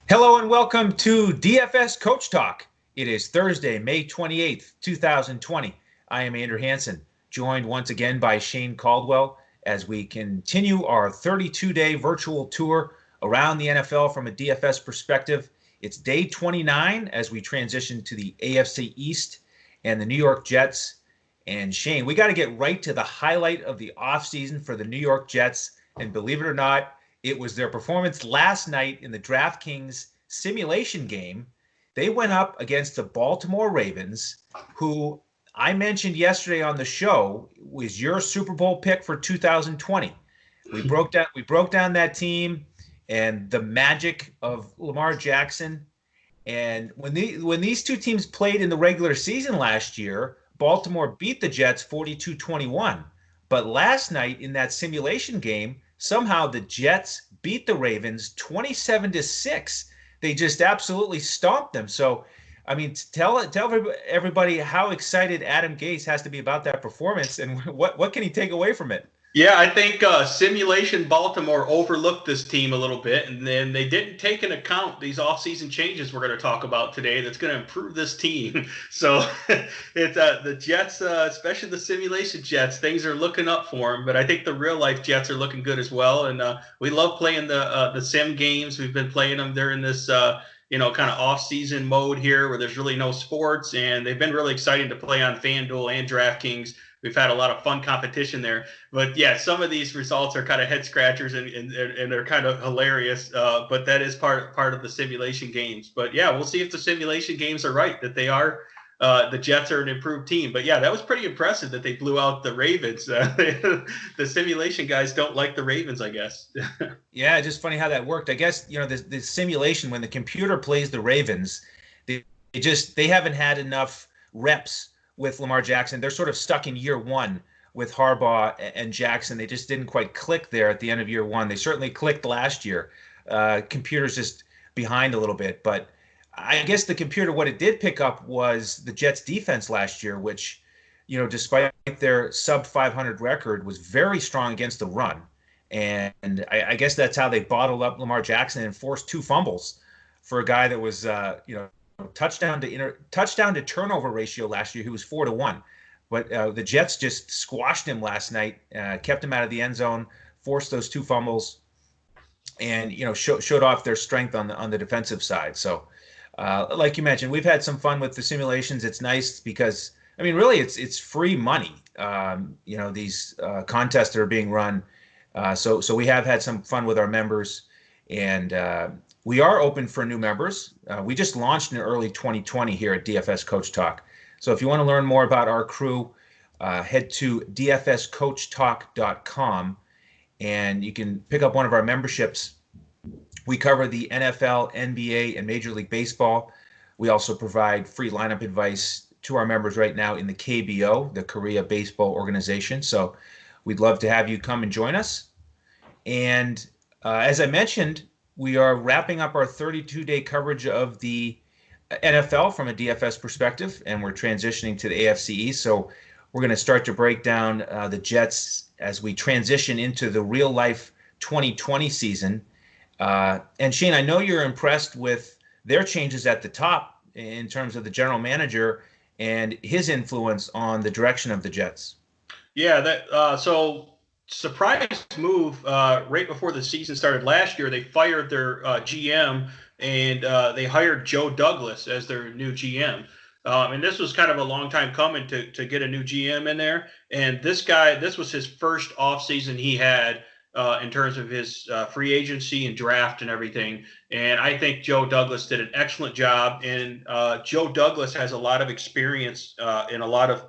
Hello and welcome to DFS Coach Talk. It is Thursday, May 28th, 2020. I am Andrew Hanson, joined once again by Shane Caldwell as we continue our 32-day virtual tour around the NFL from a DFS perspective. It's day 29 as we transition to the AFC East and the New York Jets. And Shane, we got to get right to the highlight of the offseason for the New York Jets. And believe it or not, it was their performance last night in the DraftKings simulation game. They went up against the Baltimore Ravens, who I mentioned yesterday on the show was your Super Bowl pick for 2020. We broke down that team and the magic of Lamar Jackson. And when these two teams played in the regular season last year, Baltimore beat the Jets 42-21. But last night in that simulation game, somehow the Jets beat the Ravens 27-6. They just absolutely stomped them. So, I mean, tell everybody how excited Adam Gase has to be about that performance and what can he take away from it? Yeah, I think Simulation Baltimore overlooked this team a little bit, and then they didn't take into account these offseason changes we're going to talk about today that's going to improve this team. So it's the Jets, especially the simulation Jets, things are looking up for them. But I think the real life Jets are looking good as well. And we love playing the sim games. We've been playing them during this kind of off-season mode here where there's really no sports, and they've been really exciting to play on FanDuel and DraftKings. We've had a lot of fun competition there. But yeah, some of these results are kind of head scratchers and they're kind of hilarious. But that is part of the simulation games. But yeah, we'll see if the simulation games are right, that they are. The Jets are an improved team. But yeah, that was pretty impressive that they blew out the Ravens. The simulation guys don't like the Ravens, I guess. Yeah, just funny how that worked. I guess, the simulation, when the computer plays the Ravens, they haven't had enough reps with Lamar Jackson. They're sort of stuck in year one with Harbaugh and Jackson. They just didn't quite click there at the end of year one. They certainly clicked last year. Computer's just behind a little bit. But I guess the computer, what it did pick up was the Jets defense last year, which, despite their sub 500 record, was very strong against the run. And I guess that's how they bottled up Lamar Jackson and forced two fumbles for a guy that was, touchdown to turnover ratio last year. He was 4-1, but the Jets just squashed him last night, kept him out of the end zone, forced those two fumbles, and showed off their strength on the defensive side. So, like you mentioned, we've had some fun with the simulations. It's nice because really it's free money. These contests that are being run. So we have had some fun with our members, and we are open for new members. We just launched in early 2020 here at DFS Coach Talk. So if you want to learn more about our crew, head to DFSCoachTalk.com, and you can pick up one of our memberships. We cover the NFL, NBA, and Major League Baseball. We also provide free lineup advice to our members right now in the KBO, the Korea Baseball Organization. So we'd love to have you come and join us. And as I mentioned, we are wrapping up our 32-day coverage of the NFL from a DFS perspective, and we're transitioning to the AFC East. So we're going to start to break down the Jets as we transition into the real-life 2020 season. And Shane, I know you're impressed with their changes at the top in terms of the general manager and his influence on the direction of the Jets. Yeah, so surprise move right before the season started last year. They fired their GM and they hired Joe Douglas as their new GM. And this was kind of a long time coming to get a new GM in there. And this was his first offseason he had in terms of his free agency and draft and everything. And I think Joe Douglas did an excellent job. And Joe Douglas has a lot of experience in a lot of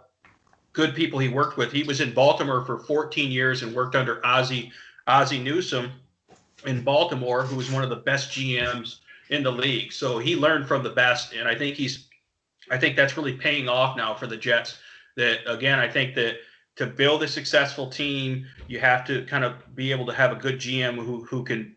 good people he worked with. He was in Baltimore for 14 years and worked under Ozzie Newsome in Baltimore, who was one of the best GMs in the league. So he learned from the best, and I think that's really paying off now for the Jets. That again, I think that to build a successful team, you have to kind of be able to have a good GM who can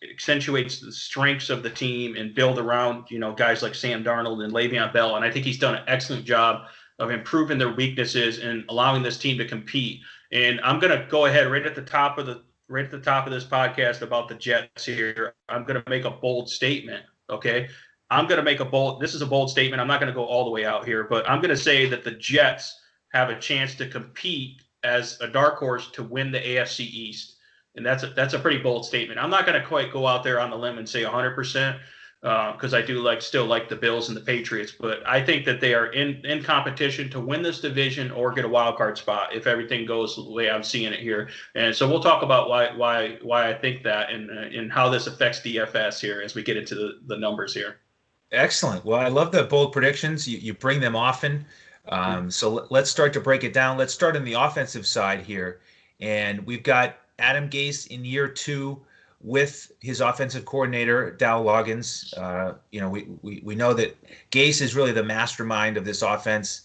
accentuate the strengths of the team and build around guys like Sam Darnold and Le'Veon Bell. And I think he's done an excellent job of improving their weaknesses and allowing this team to compete. And I'm going to go ahead right at the top of the right at the top of this podcast about the Jets here, I'm going to make a bold statement. Okay. This is a bold statement. I'm not going to go all the way out here, but I'm going to say that the Jets have a chance to compete as a dark horse to win the AFC East. And that's a pretty bold statement. I'm not going to quite go out there on the limb and say 100%, because I do still like the Bills and the Patriots, but I think that they are in competition to win this division or get a wild card spot if everything goes the way I'm seeing it here. And so we'll talk about why I think that and how this affects DFS here as we get into the numbers here. Excellent. Well, I love the bold predictions. You bring them often. So let's start to break it down. Let's start on the offensive side here. And we've got Adam Gase in year 2 with his offensive coordinator, Dow Loggins. We know that Gase is really the mastermind of this offense.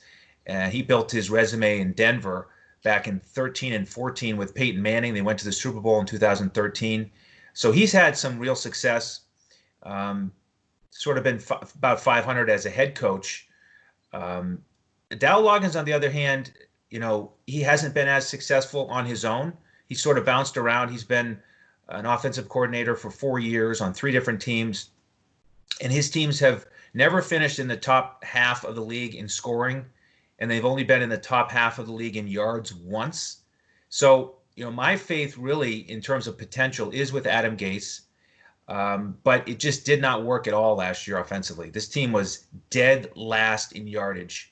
He built his resume in Denver back in 13 and 14 with Peyton Manning. They went to the Super Bowl in 2013. So he's had some real success. Sort of been about 500 as a head coach. Dow Loggins, on the other hand, he hasn't been as successful on his own. He's sort of bounced around. He's been an offensive coordinator for 4 years on 3 different teams. And his teams have never finished in the top half of the league in scoring. And they've only been in the top half of the league in yards once. So, my faith really in terms of potential is with Adam Gase. But it just did not work at all last year offensively. This team was dead last in yardage.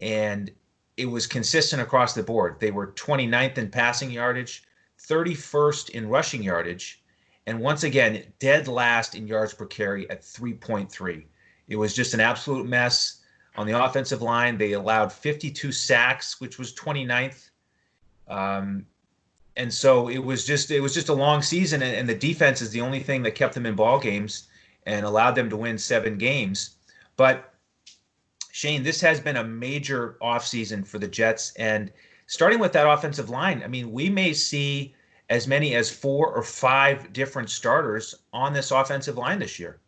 And it was consistent across the board. They were 29th in passing yardage, 31st in rushing yardage, and once again, dead last in yards per carry at 3.3. It was just an absolute mess on the offensive line. They allowed 52 sacks, which was 29th. And so it was just a long season, and the defense is the only thing that kept them in ball games and allowed them to win 7 games. But Shane, this has been a major offseason for the Jets, and starting with that offensive line, I mean, we may see as many as 4 or 5 different starters on this offensive line this year.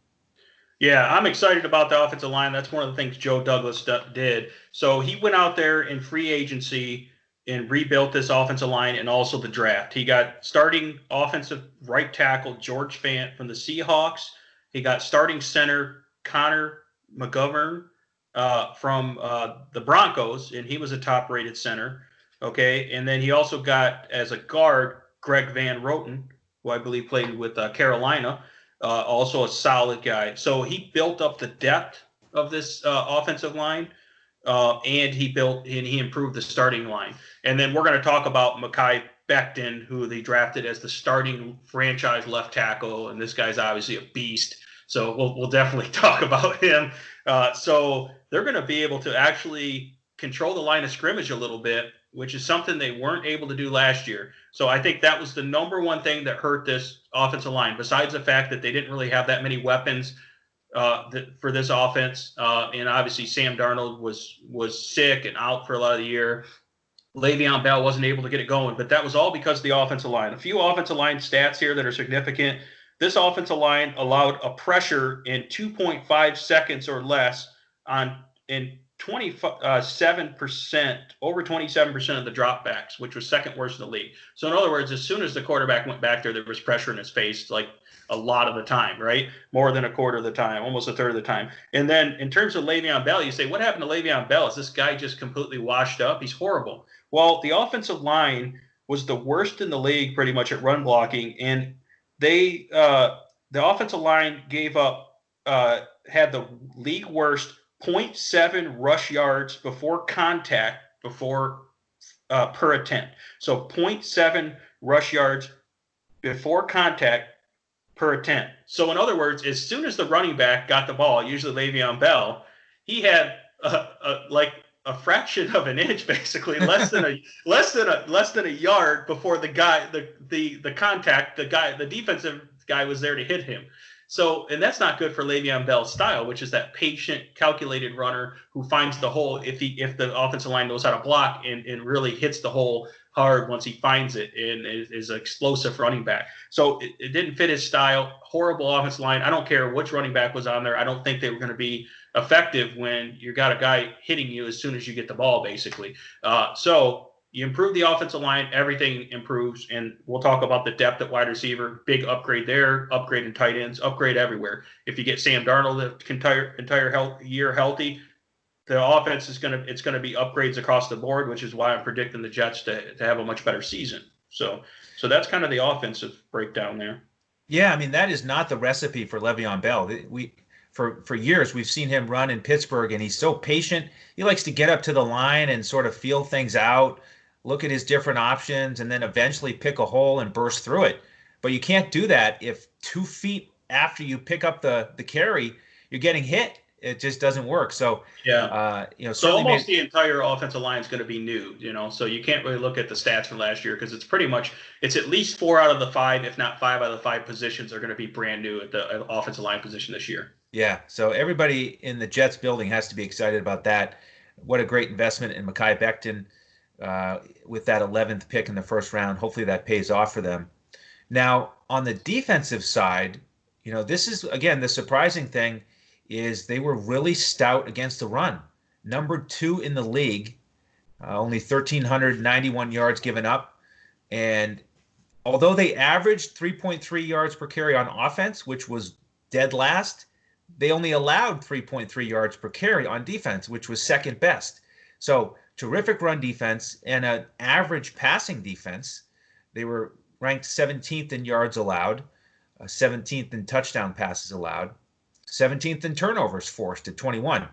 Yeah, I'm excited about the offensive line. That's one of the things Joe Douglas did. So he went out there in free agency and rebuilt this offensive line and also the draft. He got starting offensive right tackle George Fant from the Seahawks. He got starting center Connor McGovern from the Broncos, and he was a top-rated center. Okay, and then he also got as a guard Greg Van Roten, who I believe played with Carolina, also a solid guy. So he built up the depth of this offensive line, and he improved the starting line. And then we're going to talk about Mekhi Becton, who they drafted as the starting franchise left tackle, and this guy's obviously a beast. So we'll definitely talk about him. So they're going to be able to actually control the line of scrimmage a little bit, which is something they weren't able to do last year. So I think that was the number one thing that hurt this offensive line, besides the fact that they didn't really have that many weapons for this offense. And obviously Sam Darnold was sick and out for a lot of the year. Le'Veon Bell wasn't able to get it going, but that was all because of the offensive line. A few offensive line stats here that are significant. This offensive line allowed a pressure in 2.5 seconds or less in 27%, over 27% of the dropbacks, which was second worst in the league. So in other words, as soon as the quarterback went back there was pressure in his face, like a lot of the time, right? More than a quarter of the time, almost a third of the time. And then in terms of Le'Veon Bell, you say, what happened to Le'Veon Bell? Is this guy just completely washed up? He's horrible. Well, the offensive line was the worst in the league pretty much at run blocking, and the offensive line gave up, had the league worst 0.7 rush yards before contact per attempt. So 0.7 rush yards before contact per attempt. So in other words, as soon as the running back got the ball, usually Le'Veon Bell, he had like a fraction of an inch, basically less than a yard before the guy, the contact, the defensive guy was there to hit him. So, and that's not good for Le'Veon Bell's style, which is that patient, calculated runner who finds the hole if the offensive line knows how to block and really hits the hole hard once he finds it and is an explosive running back. So it didn't fit his style. Horrible offensive line. I don't care which running back was on there. I don't think they were going to be effective when you got a guy hitting you as soon as you get the ball, basically. So You improve the offensive line, everything improves, and we'll talk about the depth at wide receiver. Big upgrade there, upgrade in tight ends, upgrade everywhere. If you get Sam Darnold the entire year healthy, the offense is going to be upgrades across the board, which is why I'm predicting the Jets to have a much better season. So that's kind of the offensive breakdown there. Yeah, I mean that is not the recipe for Le'Veon Bell. For years we've seen him run in Pittsburgh, and he's so patient. He likes to get up to the line and sort of feel things out, look at his different options, and then eventually pick a hole and burst through it. But you can't do that if 2 feet after you pick up the carry, you're getting hit. It just doesn't work. So yeah, so almost the entire offensive line is going to be new. So you can't really look at the stats from last year because it's at least 4 out of the 5, if not 5 out of the 5 positions are going to be brand new at the offensive line position this year. Yeah, so everybody in the Jets building has to be excited about that. What a great investment in Mekhi Becton with that 11th pick in the first round. Hopefully that pays off for them. Now, on the defensive side, this is, again, the surprising thing is they were really stout against the run. Number 2 in the league, only 1,391 yards given up. And although they averaged 3.3 yards per carry on offense, which was dead last, they only allowed 3.3 yards per carry on defense, which was second best. So terrific run defense and an average passing defense. They were ranked 17th in yards allowed, 17th in touchdown passes allowed, 17th in turnovers forced at 21.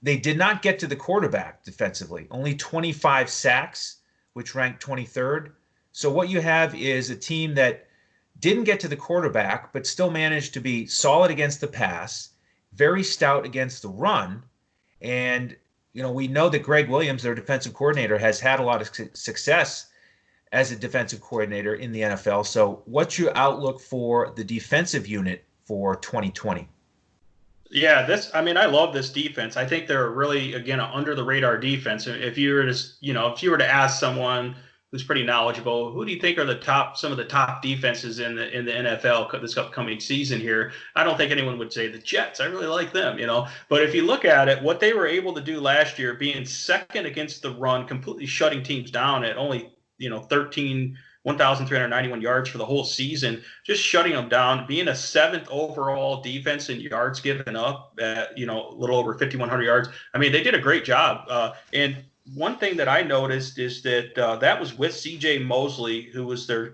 They did not get to the quarterback defensively, only 25 sacks, which ranked 23rd. So what you have is a team that didn't get to the quarterback, but still managed to be solid against the pass, very stout against the run. And, we know that Greg Williams, their defensive coordinator, has had a lot of success as a defensive coordinator in the NFL. So what's your outlook for the defensive unit for 2020? Yeah, I love this defense. I think they're really, again, an under the radar defense. If you were to ask someone who's pretty knowledgeable, who do you think are some of the top defenses in the NFL this upcoming season here? I don't think anyone would say the Jets. I really like them, But if you look at it, what they were able to do last year, being second against the run, completely shutting teams down at only 1,391 yards for the whole season, just shutting them down, being a 7th overall defense in yards given up at, a little over 5,100 yards. I mean, they did a great job. And one thing that I noticed is that that was with C.J. Mosley, who was their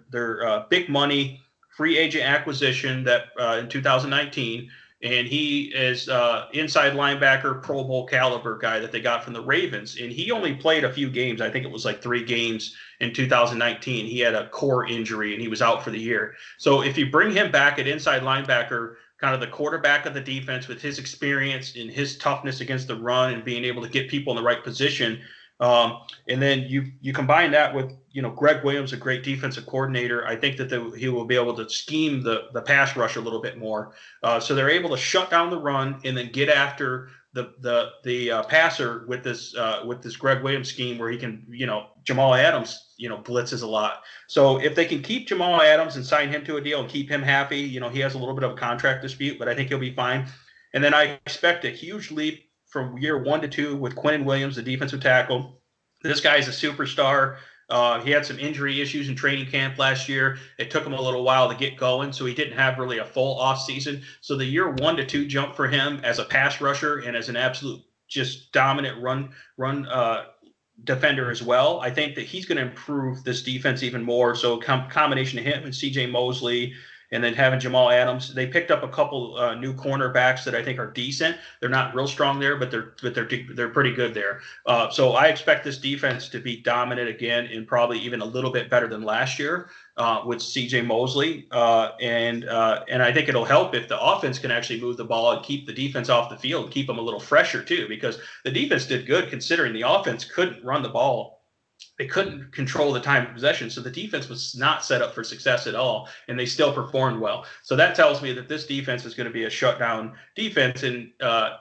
big money free agent acquisition that in 2019. And he is inside linebacker, Pro Bowl caliber guy that they got from the Ravens. And he only played a few games. I think it was like 3 games in 2019. He had a core injury and he was out for the year. So if you bring him back at inside linebacker, kind of the quarterback of the defense with his experience and his toughness against the run and being able to get people in the right position, and then you combine that with, Greg Williams, a great defensive coordinator. I think that he will be able to scheme the pass rush a little bit more. So they're able to shut down the run and then get after the passer with this Greg Williams scheme where he can, Jamal Adams, blitzes a lot. So if they can keep Jamal Adams and sign him to a deal and keep him happy, he has a little bit of a contract dispute, but I think he'll be fine. And then I expect a huge leap from year 1 to 2 with Quinnen Williams, the defensive tackle. This guy is a superstar. He had some injury issues in training camp last year. It took him a little while to get going, so he didn't have really a full offseason. So the year 1 to 2 jump for him as a pass rusher and as an absolute just dominant run defender as well, I think that he's going to improve this defense even more. So combination of him and C.J. Mosley, and then having Jamal Adams, they picked up a couple new cornerbacks that I think are decent. They're not real strong there, but they're pretty good there. So I expect this defense to be dominant again, and probably even a little bit better than last year with C.J. Mosley. And I think it'll help if the offense can actually move the ball and keep the defense off the field, and keep them a little fresher too, because the defense did good considering the offense couldn't run the ball. They couldn't control the time of possession, so the defense was not set up for success at all, and they still performed well. So that tells me that this defense is going to be a shutdown defense, and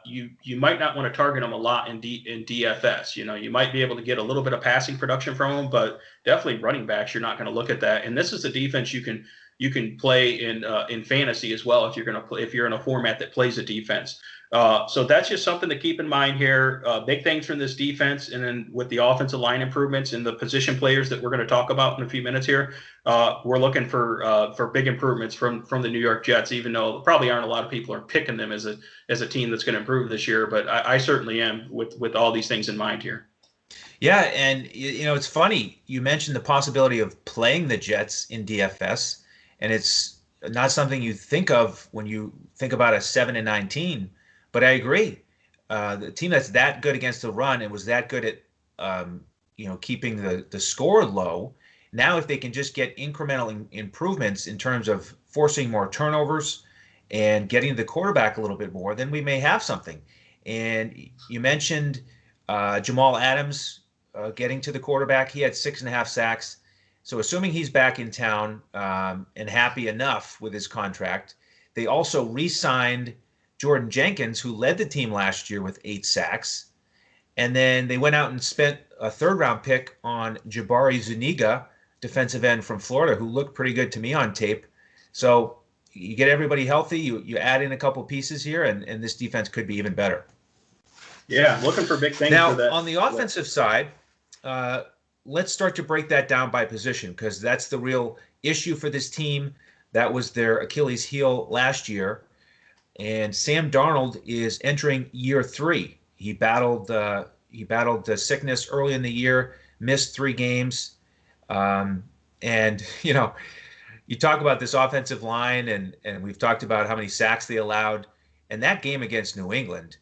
you might not want to target them a lot in DFS. You might be able to get a little bit of passing production from them, but definitely running backs, you're not going to look at that. And this is a defense you can play in fantasy as well if you're in a format that plays a defense. So that's just something to keep in mind here. Big things from this defense, and then with the offensive line improvements and the position players that we're going to talk about in a few minutes here, we're looking for big improvements from the New York Jets. Even though probably aren't a lot of people are picking them as a team that's going to improve this year, but I certainly am with all these things in mind here. Yeah, and it's funny you mentioned the possibility of playing the Jets in DFS, and it's not something you think of when you think about a 7-19. But I agree, the team that's that good against the run and was that good at keeping the score low. Now, if they can just get incremental improvements in terms of forcing more turnovers and getting the quarterback a little bit more, then we may have something. And you mentioned Jamal Adams getting to the quarterback. He had 6.5 sacks. So assuming he's back in town and happy enough with his contract, they also re-signed Jordan Jenkins, who led the team last year with 8 sacks. And then they went out and spent a third-round pick on Jabari Zuniga, defensive end from Florida, who looked pretty good to me on tape. So you get everybody healthy, you add in a couple pieces here, and this defense could be even better. Yeah, looking for big things now, for that. On the offensive side, let's start to break that down by position, because that's the real issue for this team. That was their Achilles heel last year. And Sam Darnold is entering year 3. He battled the sickness early in the year, missed 3 games. And, you talk about this offensive line, and we've talked about how many sacks they allowed. And that game against New England,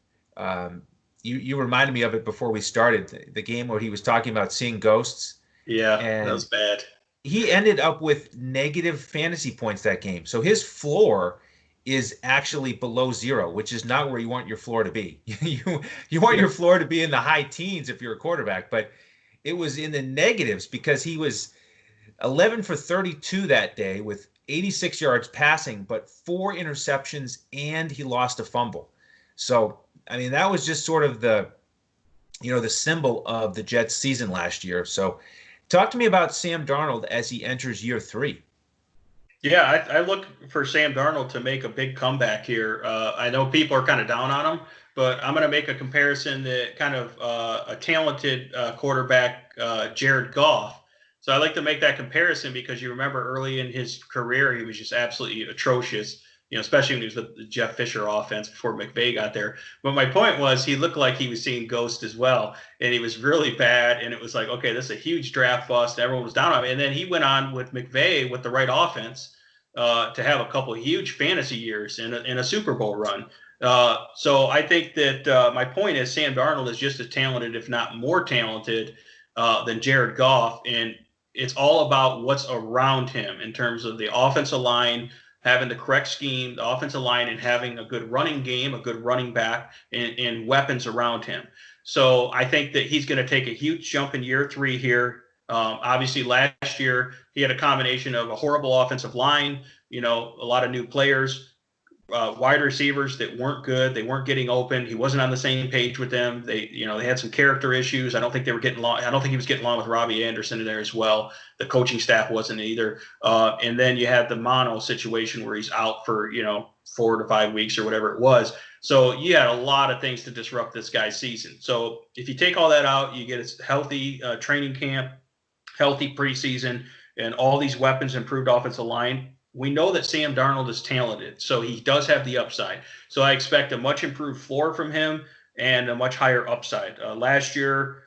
you reminded me of it before we started, the game where he was talking about seeing ghosts. Yeah, that was bad. He ended up with negative fantasy points that game. So his floor is actually below 0, which is not where you want your floor to be. You want your floor to be in the high teens if you're a quarterback, but it was in the negatives because he was 11 for 32 that day with 86 yards passing, but 4 interceptions, and he lost a fumble. So, I mean, that was just sort of the symbol of the Jets season last year. So talk to me about Sam Darnold as he enters year 3. Yeah, I look for Sam Darnold to make a big comeback here. I know people are kind of down on him, but I'm going to make a comparison that kind of a talented quarterback, Jared Goff. So I like to make that comparison because you remember early in his career, he was just absolutely atrocious, especially when he was with the Jeff Fisher offense before McVay got there. But my point was he looked like he was seeing ghosts as well, and he was really bad. And it was like, okay, this is a huge draft bust. Everyone was down on him. And then he went on with McVay with the right offense to have a couple of huge fantasy years and a Super Bowl run. So I think that my point is Sam Darnold is just as talented, if not more talented, than Jared Goff. And it's all about what's around him in terms of the offensive line, having the correct scheme, the offensive line, and having a good running game, a good running back, and weapons around him. So I think that he's going to take a huge jump in year 3 here. Obviously, last year he had a combination of a horrible offensive line, a lot of new players, wide receivers that weren't good. They weren't getting open. He wasn't on the same page with them. They had some character issues. I don't think they were getting along. I don't think he was getting along with Robbie Anderson in there as well. The coaching staff wasn't either. And then you had the mono situation where he's out for 4 to 5 weeks or whatever it was. So you had a lot of things to disrupt this guy's season. So if you take all that out, you get a healthy training camp, healthy preseason, and all these weapons, improved offensive line. We know that Sam Darnold is talented, so he does have the upside. So I expect a much improved floor from him and a much higher upside. Last year,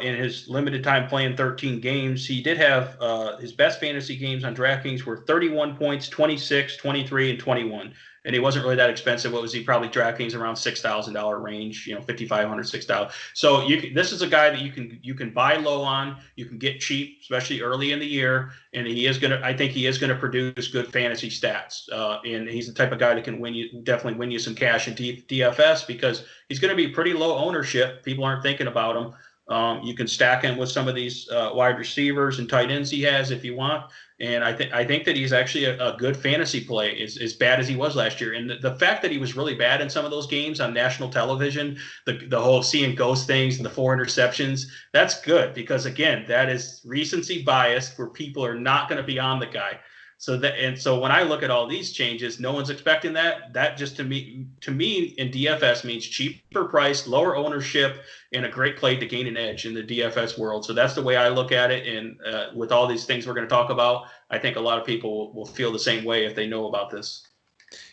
in his limited time playing 13 games, he did have his best fantasy games on DraftKings were 31 points, 26, 23, and 21. And he wasn't really that expensive. What was he? Probably DraftKings around $6,000 range, $5,500, $6,000. So this is a guy that you can buy low on. You can get cheap, especially early in the year. And I think he is gonna produce good fantasy stats. And he's the type of guy that can definitely win you some cash in DFS because he's going to be pretty low ownership. People aren't thinking about him. You can stack him with some of these wide receivers and tight ends he has if you want. And I think that he's actually a good fantasy play, as bad as he was last year. And the fact that he was really bad in some of those games on national television, the whole seeing ghost things and the 4 interceptions, that's good because, again, that is recency bias where people are not going to be on the guy. So when I look at all these changes, no one's expecting that. That just to me in DFS means cheaper price, lower ownership, and a great play to gain an edge in the DFS world. So that's the way I look at it. And with all these things we're going to talk about, I think a lot of people will feel the same way if they know about this.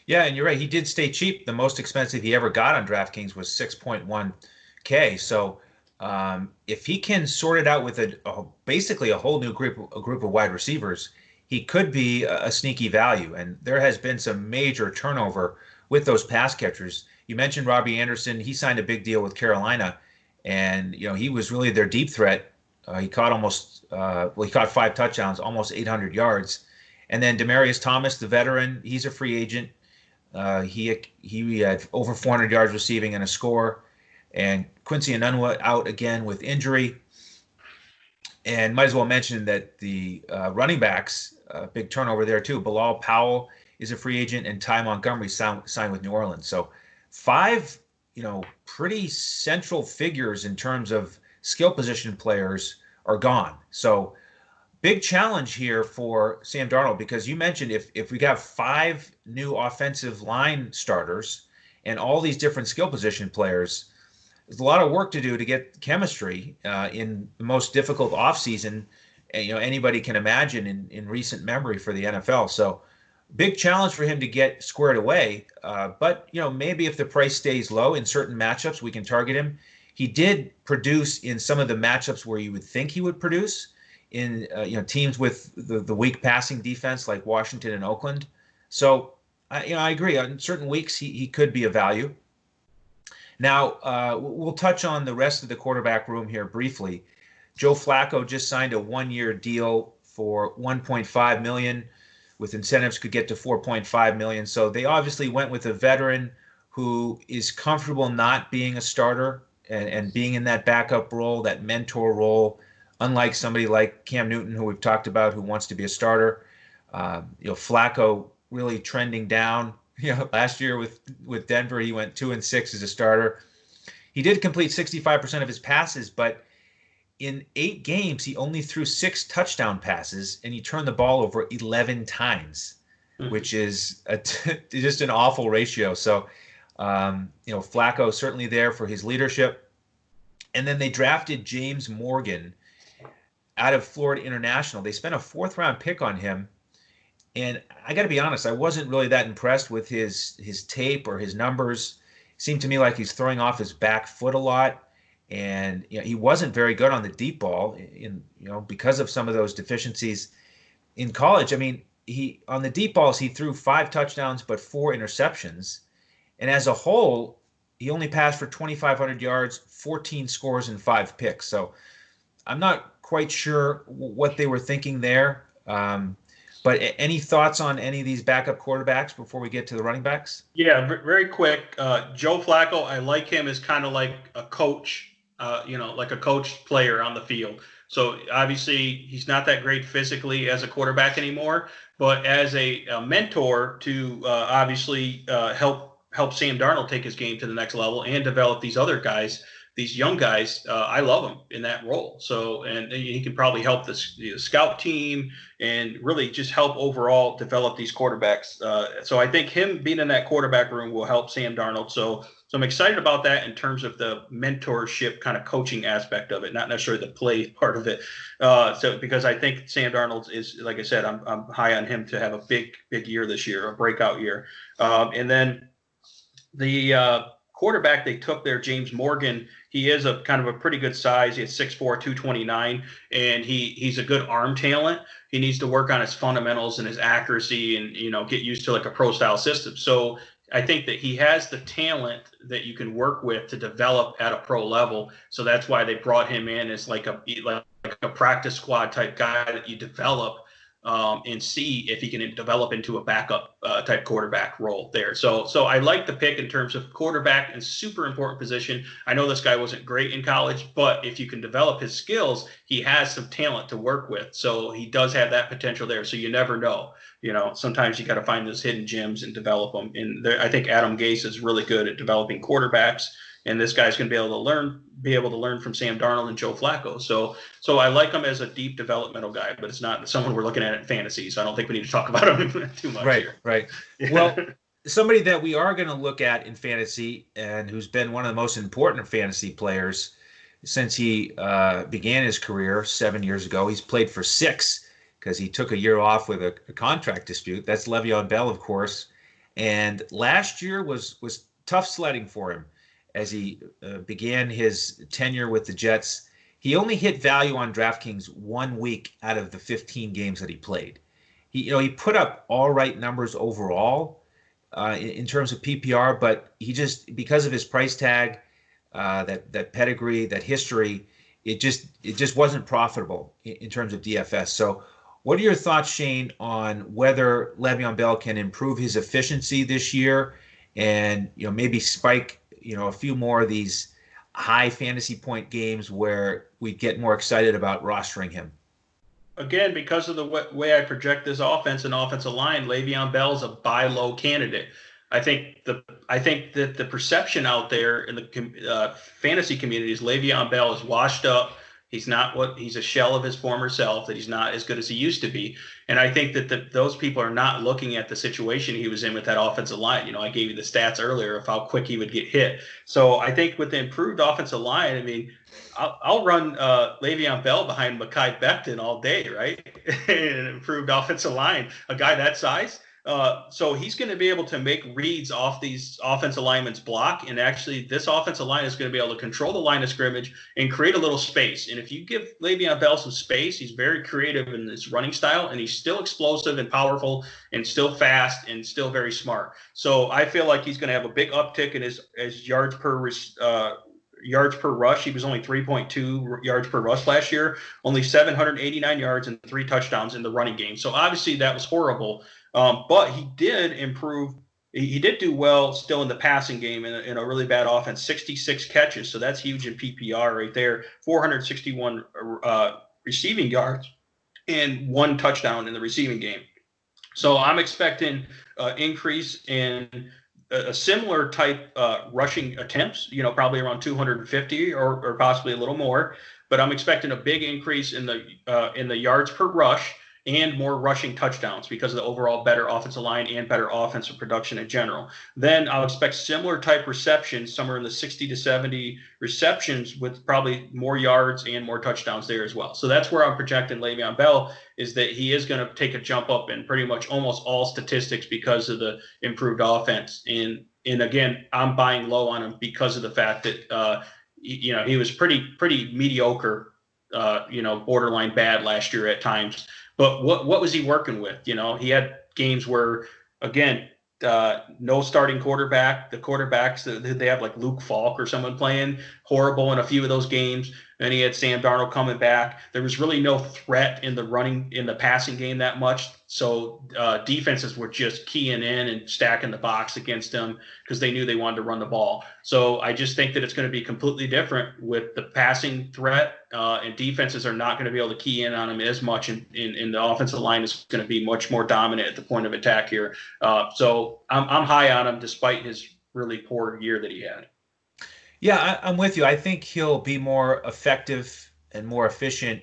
Yeah, and you're right. He did stay cheap. The most expensive he ever got on DraftKings was 6.1K. So if he can sort it out with basically a whole new group of wide receivers, he could be a sneaky value. And there has been some major turnover with those pass catchers. You mentioned Robbie Anderson. He signed a big deal with Carolina, and he was really their deep threat. He caught he caught 5 touchdowns, almost 800 yards. And then Demaryius Thomas, the veteran, he's a free agent. He had over 400 yards receiving and a score. And Quincy Enunwa out again with injury. And might as well mention that the running backs, big turnover there too. Bilal Powell is a free agent, and Ty Montgomery signed with New Orleans. So 5, pretty central figures in terms of skill position players are gone. So big challenge here for Sam Darnold, because you mentioned if we got 5 new offensive line starters and all these different skill position players, there's a lot of work to do to get chemistry in the most difficult offseason anybody can imagine in recent memory for the NFL. So big challenge for him to get squared away. But maybe if the price stays low in certain matchups, we can target him. He did produce in some of the matchups where you would think he would produce in teams with the weak passing defense like Washington and Oakland. So I agree. On certain weeks, he could be a value. Now, we'll touch on the rest of the quarterback room here briefly. Joe Flacco just signed a 1-year deal for $1.5 million, with incentives could get to $4.5 million. So they obviously went with a veteran who is comfortable not being a starter and being in that backup role, that mentor role, unlike somebody like Cam Newton, who we've talked about, who wants to be a starter. Flacco really trending down. Last year with Denver, he went 2-6 as a starter. He did complete 65% of his passes, but in 8 games, he only threw 6 touchdown passes, and he turned the ball over 11 times, which is just an awful ratio. So, Flacco certainly there for his leadership. And then they drafted James Morgan out of Florida International. They spent a 4th-round pick on him. And I got to be honest, I wasn't really that impressed with his tape or his numbers. It seemed to me like he's throwing off his back foot a lot. And he wasn't very good on the deep ball because of some of those deficiencies in college. I mean, he on the deep balls, he threw 5 touchdowns, but 4 interceptions. And as a whole, he only passed for 2,500 yards, 14 scores, and 5 picks. So I'm not quite sure what they were thinking there. But any thoughts on any of these backup quarterbacks before we get to the running backs? Yeah, very quick. Joe Flacco, I like him as kind of like a coach, like a coach player on the field. So obviously he's not that great physically as a quarterback anymore, but as a mentor to obviously help Sam Darnold take his game to the next level and develop these other guys. These young guys, I love him in that role. So, and he can probably help the scout team and really just help overall develop these quarterbacks. So I think him being in that quarterback room will help Sam Darnold. So I'm excited about that in terms of the mentorship kind of coaching aspect of it, not necessarily the play part of it. So because I think Sam Darnold is, like I said, I'm high on him to have a big year this year, a breakout year. And then the quarterback they took there, James Morgan, he is a kind of a pretty good size. He has 6'4", 229, and he's a good arm talent. He needs to work on his fundamentals and his accuracy and, get used to like a pro style system. So I think that he has the talent that you can work with to develop at a pro level. So that's why they brought him in as like a practice squad type guy that you develop and see if he can develop into a backup type quarterback role there. So I like the pick in terms of quarterback and super important position. I know this guy wasn't great in college, but if you can develop his skills, he has some talent to work with. So he does have that potential there. So you never know. Sometimes you got to find those hidden gems and develop them. And I think Adam Gase is really good at developing quarterbacks. and this guy's going to be able to learn from Sam Darnold and Joe Flacco. So I like him as a deep developmental guy, but it's not someone we're looking at in fantasy. So I don't think we need to talk about him too much here. Right. Yeah. Well, somebody that we are going to look at in fantasy and who's been one of the most important fantasy players since he began his career 7 years ago. He's played for 6 because he took a year off with a contract dispute. That's Le'Veon Bell, of course. And last year was tough sledding for him as he began his tenure with the Jets. He only hit value on DraftKings 1 week out of the 15 games that he played. He put up all right numbers overall in terms of PPR, but he just, because of his price tag, that pedigree, that history, it just wasn't profitable in terms of DFS. So what are your thoughts, Shane, on whether Le'Veon Bell can improve his efficiency this year and maybe spike a few more of these high fantasy point games where we get more excited about rostering him? Again, because of the way I project this offense and offensive line, Le'Veon Bell is a buy low candidate. I think that the perception out there in the fantasy community is Le'Veon Bell is washed up. He's a shell of his former self, that he's not as good as he used to be. And I think that those people are not looking at the situation he was in with that offensive line. I gave you the stats earlier of how quick he would get hit. So I think with the improved offensive line, I mean, I'll run Le'Veon Bell behind Mekhi Becton all day, right? An improved offensive line, a guy that size. So he's going to be able to make reads off these offensive linemen's block. And actually, this offensive line is going to be able to control the line of scrimmage and create a little space. And if you give Le'Veon Bell some space, he's very creative in his running style, and he's still explosive and powerful and still fast and still very smart. So I feel like he's going to have a big uptick in his yards per rush. He was only 3.2 yards per rush last year, only 789 yards and 3 touchdowns in the running game. So obviously that was horrible. But he did improve. He did do well still in the passing game in a really bad offense, 66 catches. So that's huge in PPR right there, 461 receiving yards and 1 touchdown in the receiving game. So I'm expecting increase in a similar type rushing attempts, probably around 250 or possibly a little more. But I'm expecting a big increase in the yards per rush and more rushing touchdowns because of the overall better offensive line and better offensive production in general. Then I'll expect similar type receptions, somewhere in the 60 to 70 receptions, with probably more yards and more touchdowns there as well. So that's where I'm projecting Le'Veon Bell, is that he is going to take a jump up in pretty much almost all statistics because of the improved offense. And again, I'm buying low on him because of the fact that he was pretty mediocre, borderline bad last year at times. But what was he working with? He had games where, again, no starting quarterback. The quarterbacks, they have like Luke Falk or someone playing horrible in a few of those games. And he had Sam Darnold coming back. There was really no threat in the passing game that much. So defenses were just keying in and stacking the box against him because they knew they wanted to run the ball. So I just think that it's going to be completely different with the passing threat, and defenses are not going to be able to key in on him as much. And the offensive line is going to be much more dominant at the point of attack here. So I'm high on him despite his really poor year that he had. Yeah, I'm with you. I think he'll be more effective and more efficient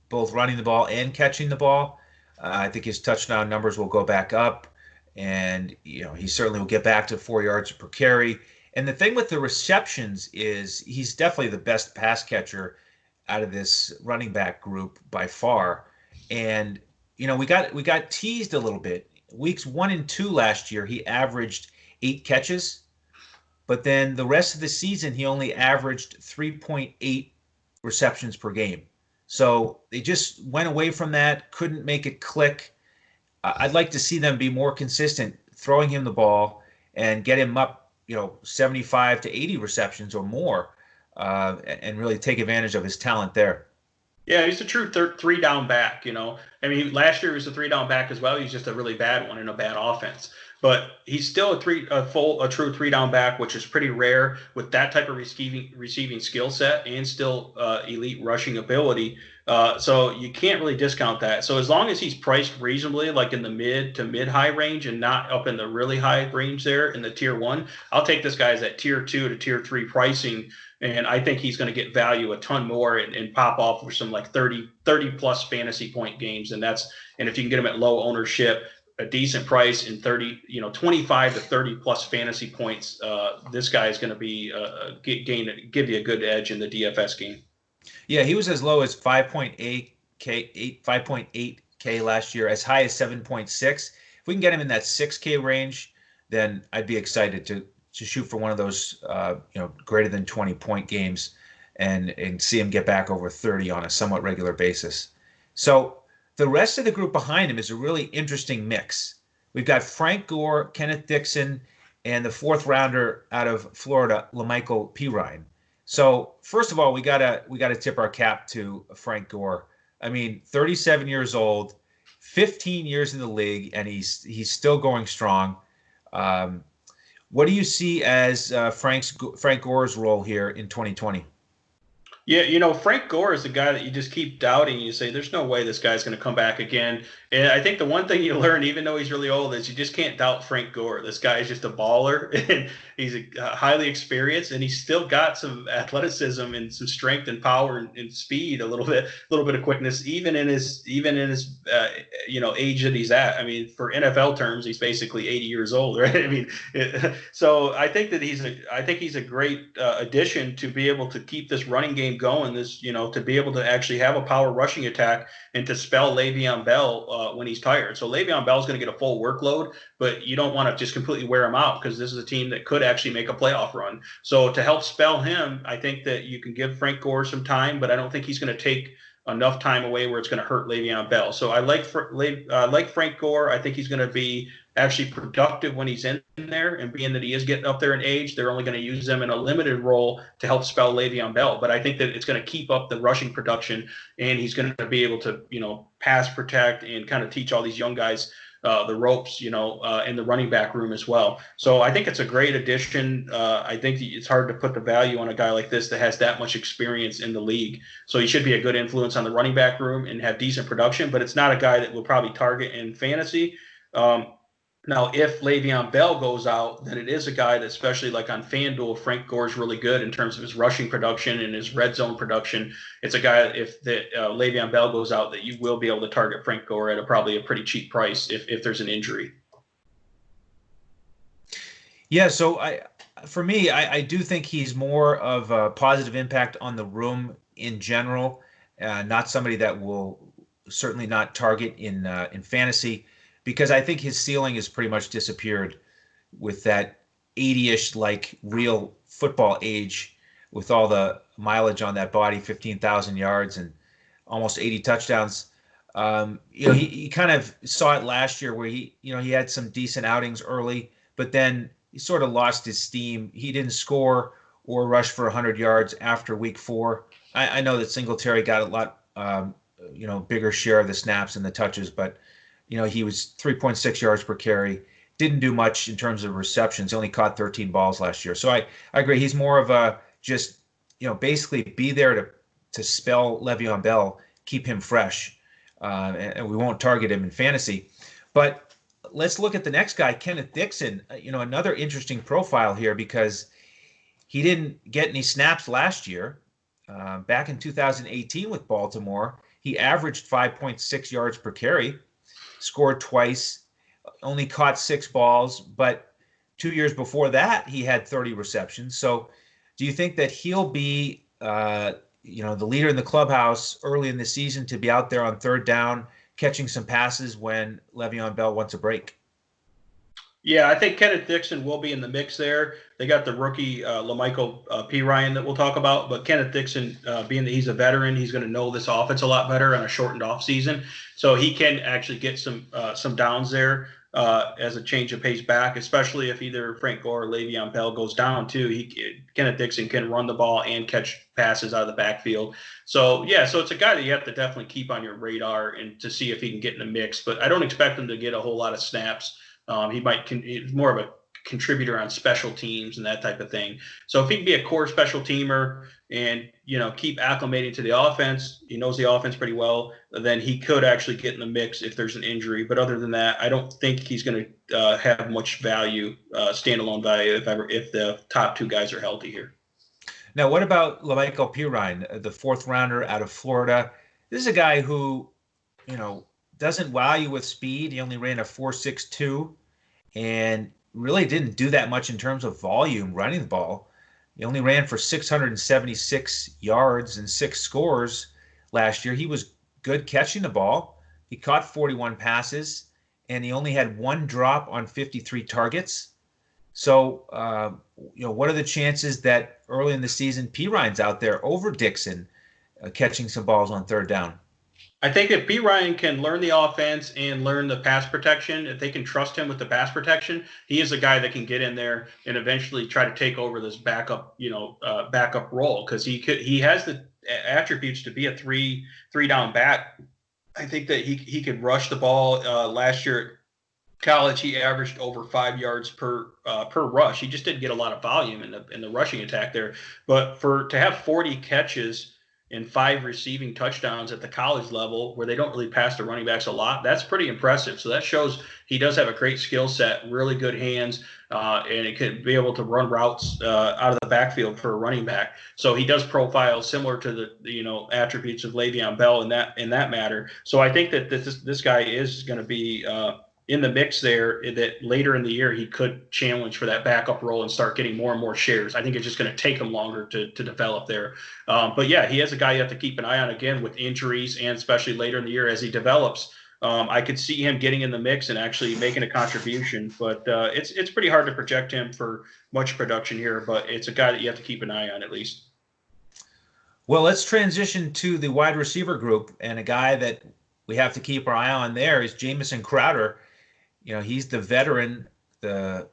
both running the ball and catching the ball. I think his touchdown numbers will go back up, and he certainly will get back to 4 yards per carry. And the thing with the receptions is he's definitely the best pass catcher out of this running back group by far. And we got teased a little bit. Weeks 1 and 2 last year, he averaged 8 catches. But then the rest of the season, he only averaged 3.8 receptions per game. So they just went away from that, couldn't make it click. I'd like to see them be more consistent, throwing him the ball and get him up, 75 to 80 receptions or more, and really take advantage of his talent there. Yeah, he's a true 3-down back, last year he was a 3-down back as well. He's just a really bad one in a bad offense. But he's still a true 3-down back, which is pretty rare with that type of receiving skill set and still elite rushing ability. So you can't really discount that. So as long as he's priced reasonably, like in the mid to mid high range and not up in the really high range there in the tier 1, I'll take this guy as at tier 2 to tier 3 pricing. And I think he's going to get value a ton more and pop off for some like 30 plus fantasy point games. And if you can get him at low ownership, a decent price in 25 to 30 plus fantasy points, this guy is going to be give you a good edge in the DFS game. Yeah, he was as low as 5.8K last year, as high as 7.6. If we can get him in that 6K range, then I'd be excited to shoot for one of those greater than 20-point games and see him get back over 30 on a somewhat regular basis. So the rest of the group behind him is a really interesting mix. We've got Frank Gore, Kenneth Dixon, and the 4th rounder out of Florida, La'Mical Pirine. So first of all, we gotta tip our cap to Frank Gore. I mean, 37 years old, 15 years in the league, and he's still going strong. What do you see as Frank Gore's role here in 2020? Yeah, Frank Gore is the guy that you just keep doubting. You say, there's no way this guy's going to come back again. And I think the one thing you learn, even though he's really old, is you just can't doubt Frank Gore. This guy is just a baller, and he's highly experienced, and he's still got some athleticism and some strength and power and speed, a little bit of quickness, even in his age that he's at. I mean, for NFL terms, he's basically 80 years old, right? I mean, so I think that he's a great addition to be able to keep this running game going, to be able to actually have a power rushing attack and to spell Le'Veon Bell when he's tired. So Le'Veon Bell is going to get a full workload, but you don't want to just completely wear him out, because this is a team that could actually make a playoff run. So to help spell him, I think that you can give Frank Gore some time, but I don't think he's going to take enough time away where it's going to hurt Le'Veon Bell. So I like Frank Gore. I think he's going to be actually productive when he's in there, and being that he is getting up there in age, they're only going to use him in a limited role to help spell Le'Veon Bell. But I think that it's going to keep up the rushing production, and he's going to be able to, pass protect and kind of teach all these young guys the ropes, in the running back room as well. So I think it's a great addition. I think it's hard to put the value on a guy like this that has that much experience in the league. So he should be a good influence on the running back room and have decent production, but it's not a guy that will probably target in fantasy. Now, if Le'Veon Bell goes out, then it is a guy that, especially like on FanDuel, Frank Gore's really good in terms of his rushing production and his red zone production. It's a guy, if Le'Veon Bell goes out, that you will be able to target Frank Gore at probably a pretty cheap price if there's an injury. Yeah, so for me, I do think he's more of a positive impact on the room in general, not somebody that will certainly not target in fantasy, because I think his ceiling has pretty much disappeared with that 80-ish like real football age, with all the mileage on that body, 15,000 yards and almost 80 touchdowns. He kind of saw it last year where he had some decent outings early, but then he sort of lost his steam. He didn't score or rush for 100 yards after week 4. I know that Singletary got a lot, bigger share of the snaps and the touches, but he was 3.6 yards per carry. Didn't do much in terms of receptions. He only caught 13 balls last year. So I agree. He's more of a just, basically be there to spell Le'Veon Bell, keep him fresh. And we won't target him in fantasy. But let's look at the next guy, Kenneth Dixon. Another interesting profile here, because he didn't get any snaps last year. Back in 2018 with Baltimore, he averaged 5.6 yards per carry. Scored twice, only caught 6 balls, but 2 years before that, he had 30 receptions. So do you think that he'll be, the leader in the clubhouse early in the season to be out there on third down, catching some passes when Le'Veon Bell wants a break? Yeah, I think Kenneth Dixon will be in the mix there. They got the rookie La'Mical Pirine that we'll talk about, but Kenneth Dixon, being that he's a veteran, he's going to know this offense a lot better on a shortened off season, so he can actually get some downs there as a change of pace back, especially if either Frank Gore or Le'Veon Bell goes down too. Kenneth Dixon can run the ball and catch passes out of the backfield. So it's a guy that you have to definitely keep on your radar and to see if he can get in the mix. But I don't expect him to get a whole lot of snaps. He's more of a contributor on special teams and that type of thing. So if he can be a core special teamer and, keep acclimating to the offense, he knows the offense pretty well, then he could actually get in the mix if there's an injury. But other than that, I don't think he's going to have much value, standalone value, if the top two guys are healthy here. Now, what about LaMichael Pirine, the fourth rounder out of Florida? This is a guy who, doesn't wow you with speed. He only ran a 4.62 and really didn't do that much in terms of volume running the ball. He only ran for 676 yards and 6 scores last year. He was good catching the ball. He caught 41 passes, and he only had 1 drop on 53 targets. So, what are the chances that early in the season Pirine's out there over Dixon catching some balls on third down? I think if Pirine can learn the offense and learn the pass protection, if they can trust him with the pass protection, he is a guy that can get in there and eventually try to take over this backup role, because he has the attributes to be a three down back. I think that he could rush the ball. Last year at college, he averaged over 5 yards per rush. He just didn't get a lot of volume in the rushing attack there. But to have 40 catches and 5 receiving touchdowns at the college level, where they don't really pass the running backs a lot, that's pretty impressive. So that shows he does have a great skill set, really good hands, and it could be able to run routes out of the backfield for a running back. So he does profile similar to the attributes of Le'Veon Bell in that matter. So I think that this guy is going to be in the mix there, that later in the year he could challenge for that backup role and start getting more and more shares. I think it's just going to take him longer to develop there. But yeah, he is a guy you have to keep an eye on, again, with injuries, and especially later in the year as he develops. I could see him getting in the mix and actually making a contribution, but it's pretty hard to project him for much production here, but it's a guy that you have to keep an eye on at least. Well, let's transition to the wide receiver group, and a guy that we have to keep our eye on there is Jamison Crowder. He's the veteran, the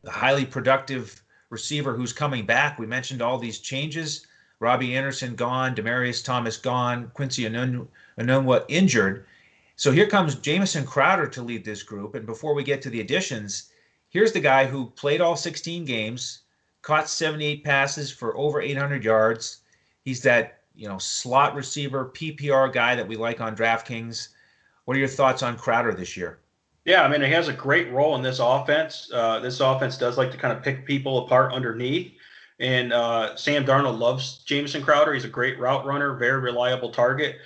highly productive receiver who's coming back. We mentioned all these changes. Robbie Anderson gone, Demaryius Thomas gone, Quincy Enunwa injured. So here comes Jamison Crowder to lead this group. And before we get to the additions, here's the guy who played all 16 games, caught 78 passes for over 800 yards. He's that, slot receiver, PPR guy that we like on DraftKings. What are your thoughts on Crowder this year? Yeah, I mean, he has a great role in this offense. This offense does like to kind of pick people apart underneath. And Sam Darnold loves Jamison Crowder. He's a great route runner, very reliable target.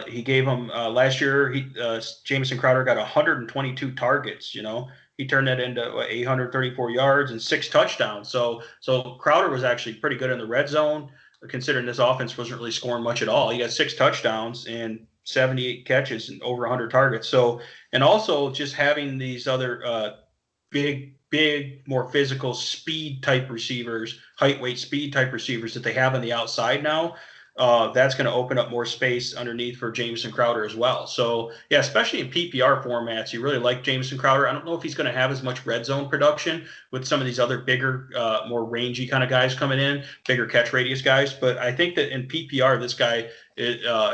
He gave him last year, Jamison Crowder got 122 targets. He turned that into 834 yards and 6 touchdowns. So Crowder was actually pretty good in the red zone, considering this offense wasn't really scoring much at all. He got 6 touchdowns and 78 catches and over 100 targets. So, and also just having these other big, more physical speed type receivers, height, weight, speed type receivers that they have on the outside now, that's going to open up more space underneath for Jamison Crowder as well. So, yeah, especially in PPR formats, you really like Jamison Crowder. I don't know if he's going to have as much red zone production with some of these other bigger, more rangy kind of guys coming in, bigger catch radius guys. But I think that in PPR, this guy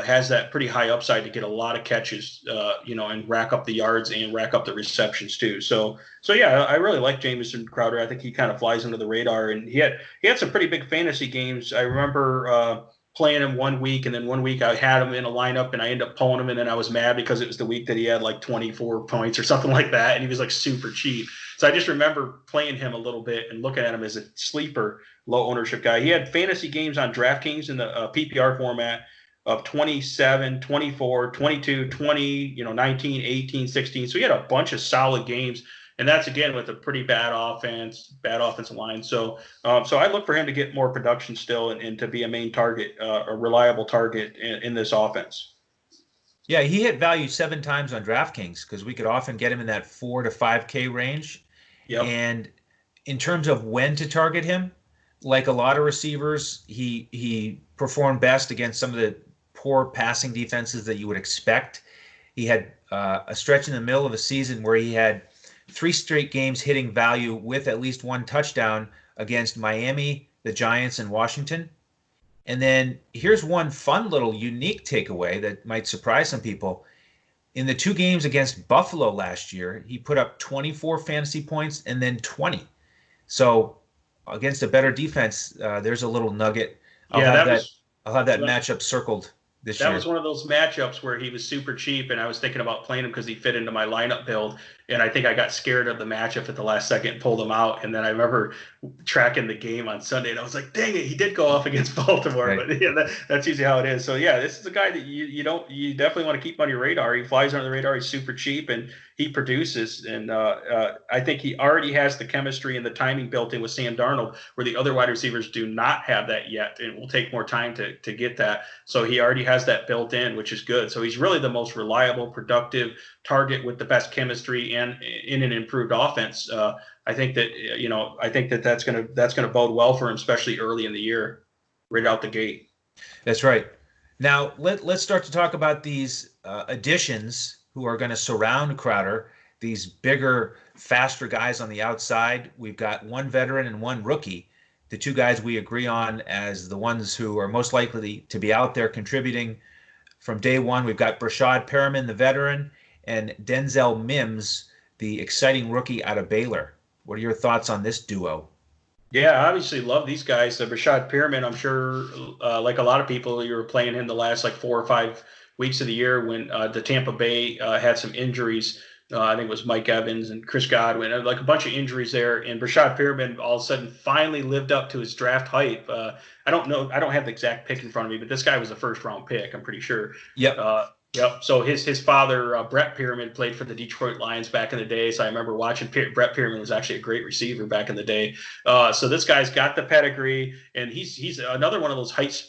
has that pretty high upside to get a lot of catches, and rack up the yards and rack up the receptions too. So yeah, I really like Jamison Crowder. I think he kind of flies under the radar, and he had some pretty big fantasy games. I remember playing him one week, and then one week I had him in a lineup and I ended up pulling him, and then I was mad because it was the week that he had like 24 points or something like that, and he was like super cheap. So I just remember playing him a little bit and looking at him as a sleeper, low ownership guy. He had fantasy games on DraftKings in the PPR format of 27, 24, 22, 20, 19, 18, 16. So he had a bunch of solid games. And that's, again, with a pretty bad offensive line. So I look for him to get more production still and to be a main target, a reliable target in this offense. Yeah, he hit value 7 times on DraftKings because we could often get him in that 4 to 5K range. Yep. And in terms of when to target him, like a lot of receivers, he performed best against some of the poor passing defenses that you would expect. He had a stretch in the middle of a season where he had 3 straight games hitting value with at least 1 touchdown against Miami, the Giants, and Washington. And then here's one fun little unique takeaway that might surprise some people. In the 2 games against Buffalo last year, he put up 24 fantasy points and then 20. So against a better defense, there's a little nugget. I'll Yeah, have that that. was I'll have that matchup circled this that was year. one of those matchups where he was super cheap, and I was thinking about playing him because he fit into my lineup build. And I think I got scared of the matchup at the last second and pulled him out. And then I remember tracking the game on Sunday, and I was like, "Dang it, he did go off against Baltimore." Right. But yeah, that's usually how it is. So yeah, this is a guy that you definitely want to keep on your radar. He flies under the radar. He's super cheap, and he produces. And I think he already has the chemistry and the timing built in with Sam Darnold, where the other wide receivers do not have that yet. It will take more time to get that. So he already has that built in, which is good. So he's really the most reliable, productive target with the best chemistry and in an improved offense. I think that that's gonna bode well for him, especially early in the year, right out the gate. That's right. Now let's start to talk about these additions who are going to surround Crowder. These bigger, faster guys on the outside. We've got one veteran and one rookie. The two guys we agree on as the ones who are most likely to be out there contributing from day one. We've got Brashad Perriman, the veteran, and Denzel Mims, the exciting rookie out of Baylor. What are your thoughts on this duo? Yeah, I obviously love these guys. Rashad Perriman, I'm sure, like a lot of people, you were playing him the last like 4 or 5 weeks of the year when the Tampa Bay had some injuries. I think it was Mike Evans and Chris Godwin, like a bunch of injuries there. And Rashad Perriman all of a sudden finally lived up to his draft hype. I don't know, I don't have the exact pick in front of me, but this guy was a first round pick, I'm pretty sure. Yep. Yep. So his father, Brett Perriman, played for the Detroit Lions back in the day. So I remember watching Brett Perriman was actually a great receiver back in the day. So this guy's got the pedigree, and he's another one of those height,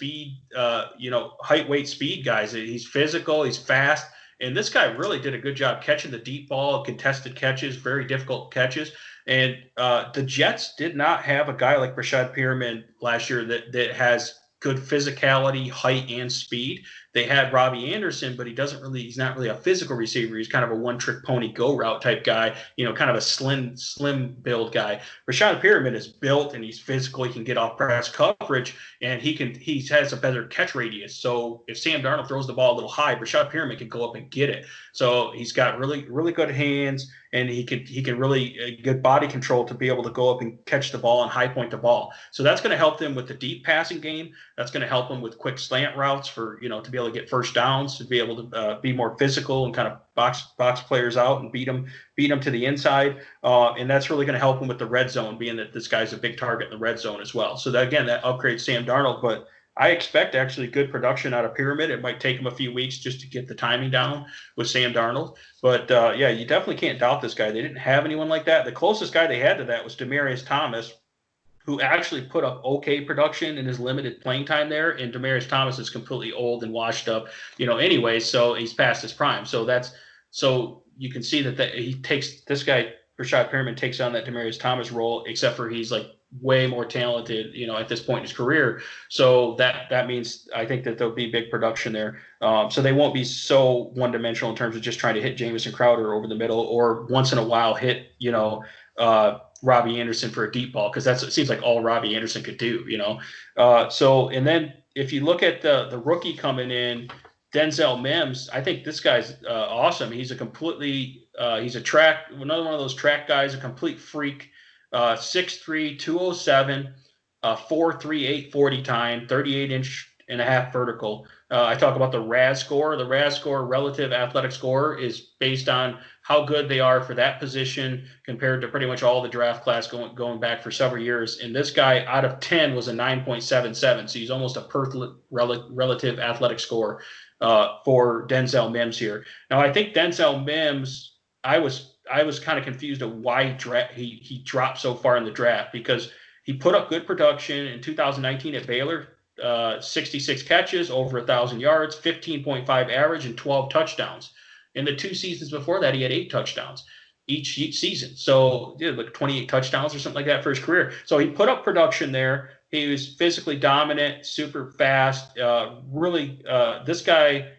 weight, speed guys. He's physical, he's fast, and this guy really did a good job catching the deep ball, contested catches, very difficult catches. And the Jets did not have a guy like Rashad Perriman last year that has good physicality, height, and speed. They had Robbie Anderson, but he's not really a physical receiver. He's kind of a one-trick pony go route type guy, kind of a slim build guy. Rashad Perriman is built and he's physical. He can get off press coverage, and he has a better catch radius. So if Sam Darnold throws the ball a little high, Rashad Perriman can go up and get it. So he's got really, really good hands, and he can really good body control to be able to go up and catch the ball and high point the ball. So that's going to help them with the deep passing game. That's going to help them with quick slant routes for to be able to get first downs, to be able to be more physical and kind of box players out and beat them to the inside. And that's really going to help him with the red zone, being that this guy's a big target in the red zone as well. So that, again, that upgrades Sam Darnold, but I expect actually good production out of Pyramid. It might take him a few weeks just to get the timing down with Sam Darnold. But, yeah, you definitely can't doubt this guy. They didn't have anyone like that. The closest guy they had to that was Demaryius Thomas, who actually put up okay production in his limited playing time there. And Demaryius Thomas is completely old and washed up, anyway, so he's past his prime. So you can see that this guy, Rashad Perriman, takes on that Demaryius Thomas role, except for he's like way more talented, at this point in his career. So that means I think that there'll be big production there. So they won't be so one-dimensional in terms of just trying to hit Jamison Crowder over the middle, or once in a while hit, Robbie Anderson for a deep ball, because it seems like all Robbie Anderson could do, and then if you look at the rookie coming in, Denzel Mims, I think this guy's awesome. He's another one of those track guys, a complete freak. 6'3", 207, 4.38 40 time, 38-inch and a half vertical. I talk about the RAS score. The RAS score, relative athletic score, is based on how good they are for that position compared to pretty much all the draft class going back for several years. And this guy, out of 10, was a 9.77. So he's almost a perfect relative athletic score for Denzel Mims here. Now, I think Denzel Mims, I was kind of confused of why he dropped so far in the draft, because he put up good production in 2019 at Baylor, 66 catches, over 1,000 yards, 15.5 average, and 12 touchdowns. In the 2 seasons before that, he had 8 touchdowns each season. So like 28 touchdowns or something like that for his career. So he put up production there. He was physically dominant, super fast. This guy.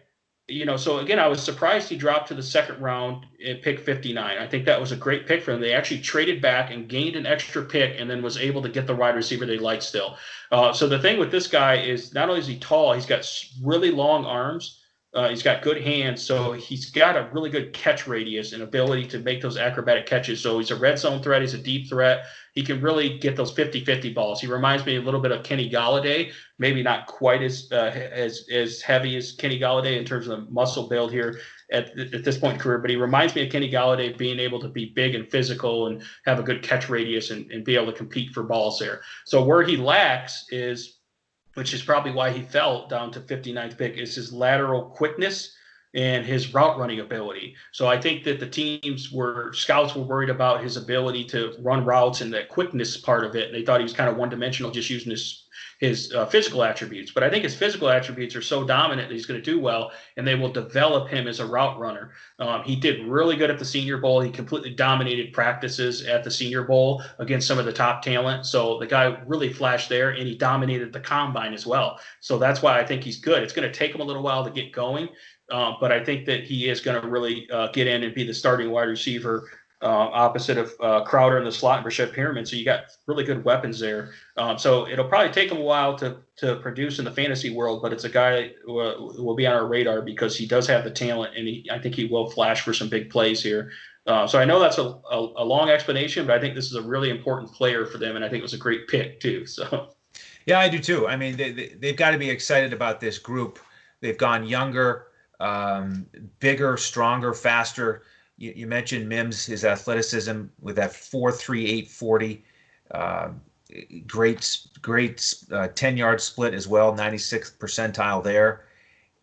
So again, I was surprised he dropped to the second round at pick 59. I think that was a great pick for them. They actually traded back and gained an extra pick, and then was able to get the wide receiver they liked still. So the thing with this guy is, not only is he tall, he's got really long arms. He's got good hands, so he's got a really good catch radius and ability to make those acrobatic catches. So he's a red zone threat. He's a deep threat. He can really get those 50-50 balls. He reminds me a little bit of Kenny Golladay, maybe not quite as heavy as Kenny Golladay in terms of the muscle build here at this point in career, but he reminds me of Kenny Golladay being able to be big and physical and have a good catch radius and be able to compete for balls there. So where he lacks is, which is probably why he fell down to 59th pick, is his lateral quickness and his route running ability. So I think that the scouts were worried about his ability to run routes and the quickness part of it. They thought he was kind of one-dimensional, just using his physical attributes. But I think his physical attributes are so dominant that he's going to do well, and they will develop him as a route runner. He did really good at the Senior Bowl. He completely dominated practices at the Senior Bowl against some of the top talent. So the guy really flashed there, and he dominated the combine as well. So that's why I think he's good. It's going to take him a little while to get going, but I think that he is going to really get in and be the starting wide receiver opposite of Crowder in the slot and Rashad Perriman. So you got really good weapons there. So it'll probably take him a while to produce in the fantasy world, but it's a guy who will be on our radar because he does have the talent, and I think he will flash for some big plays here. So I know that's a long explanation, but I think this is a really important player for them, and I think it was a great pick too. So yeah, I do too. I mean, they've got to be excited about this group. They've gone younger, bigger, stronger, faster. You mentioned Mims, his athleticism with that 4.38 40, great 10-yard split as well, 96th percentile there,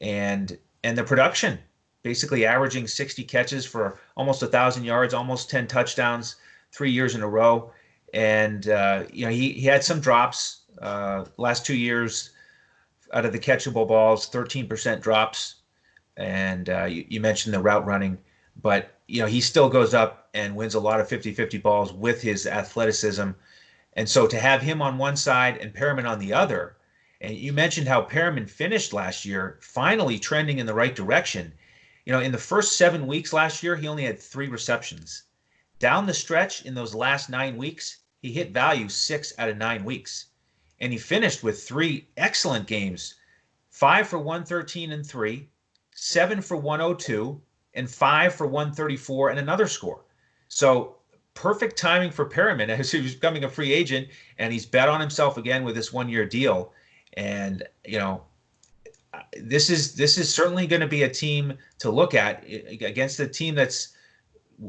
and the production, basically averaging 60 catches for almost 1,000 yards, almost 10 touchdowns, 3 years in a row, and he had some drops last 2 years out of the catchable balls, 13% drops, and you mentioned the route running. But, he still goes up and wins a lot of 50-50 balls with his athleticism. And so to have him on one side and Perriman on the other, and you mentioned how Perriman finished last year, finally trending in the right direction. In the first 7 weeks last year, he only had 3 receptions. Down the stretch in those last 9 weeks, he hit value 6 out of 9 weeks. And he finished with 3 excellent games, 5 for 113 and 3, 7 for 102, and 5 for 134 and another score. So perfect timing for Perriman as he was becoming a free agent, and he's bet on himself again with this 1-year deal. And this is certainly going to be a team to look at against a team that's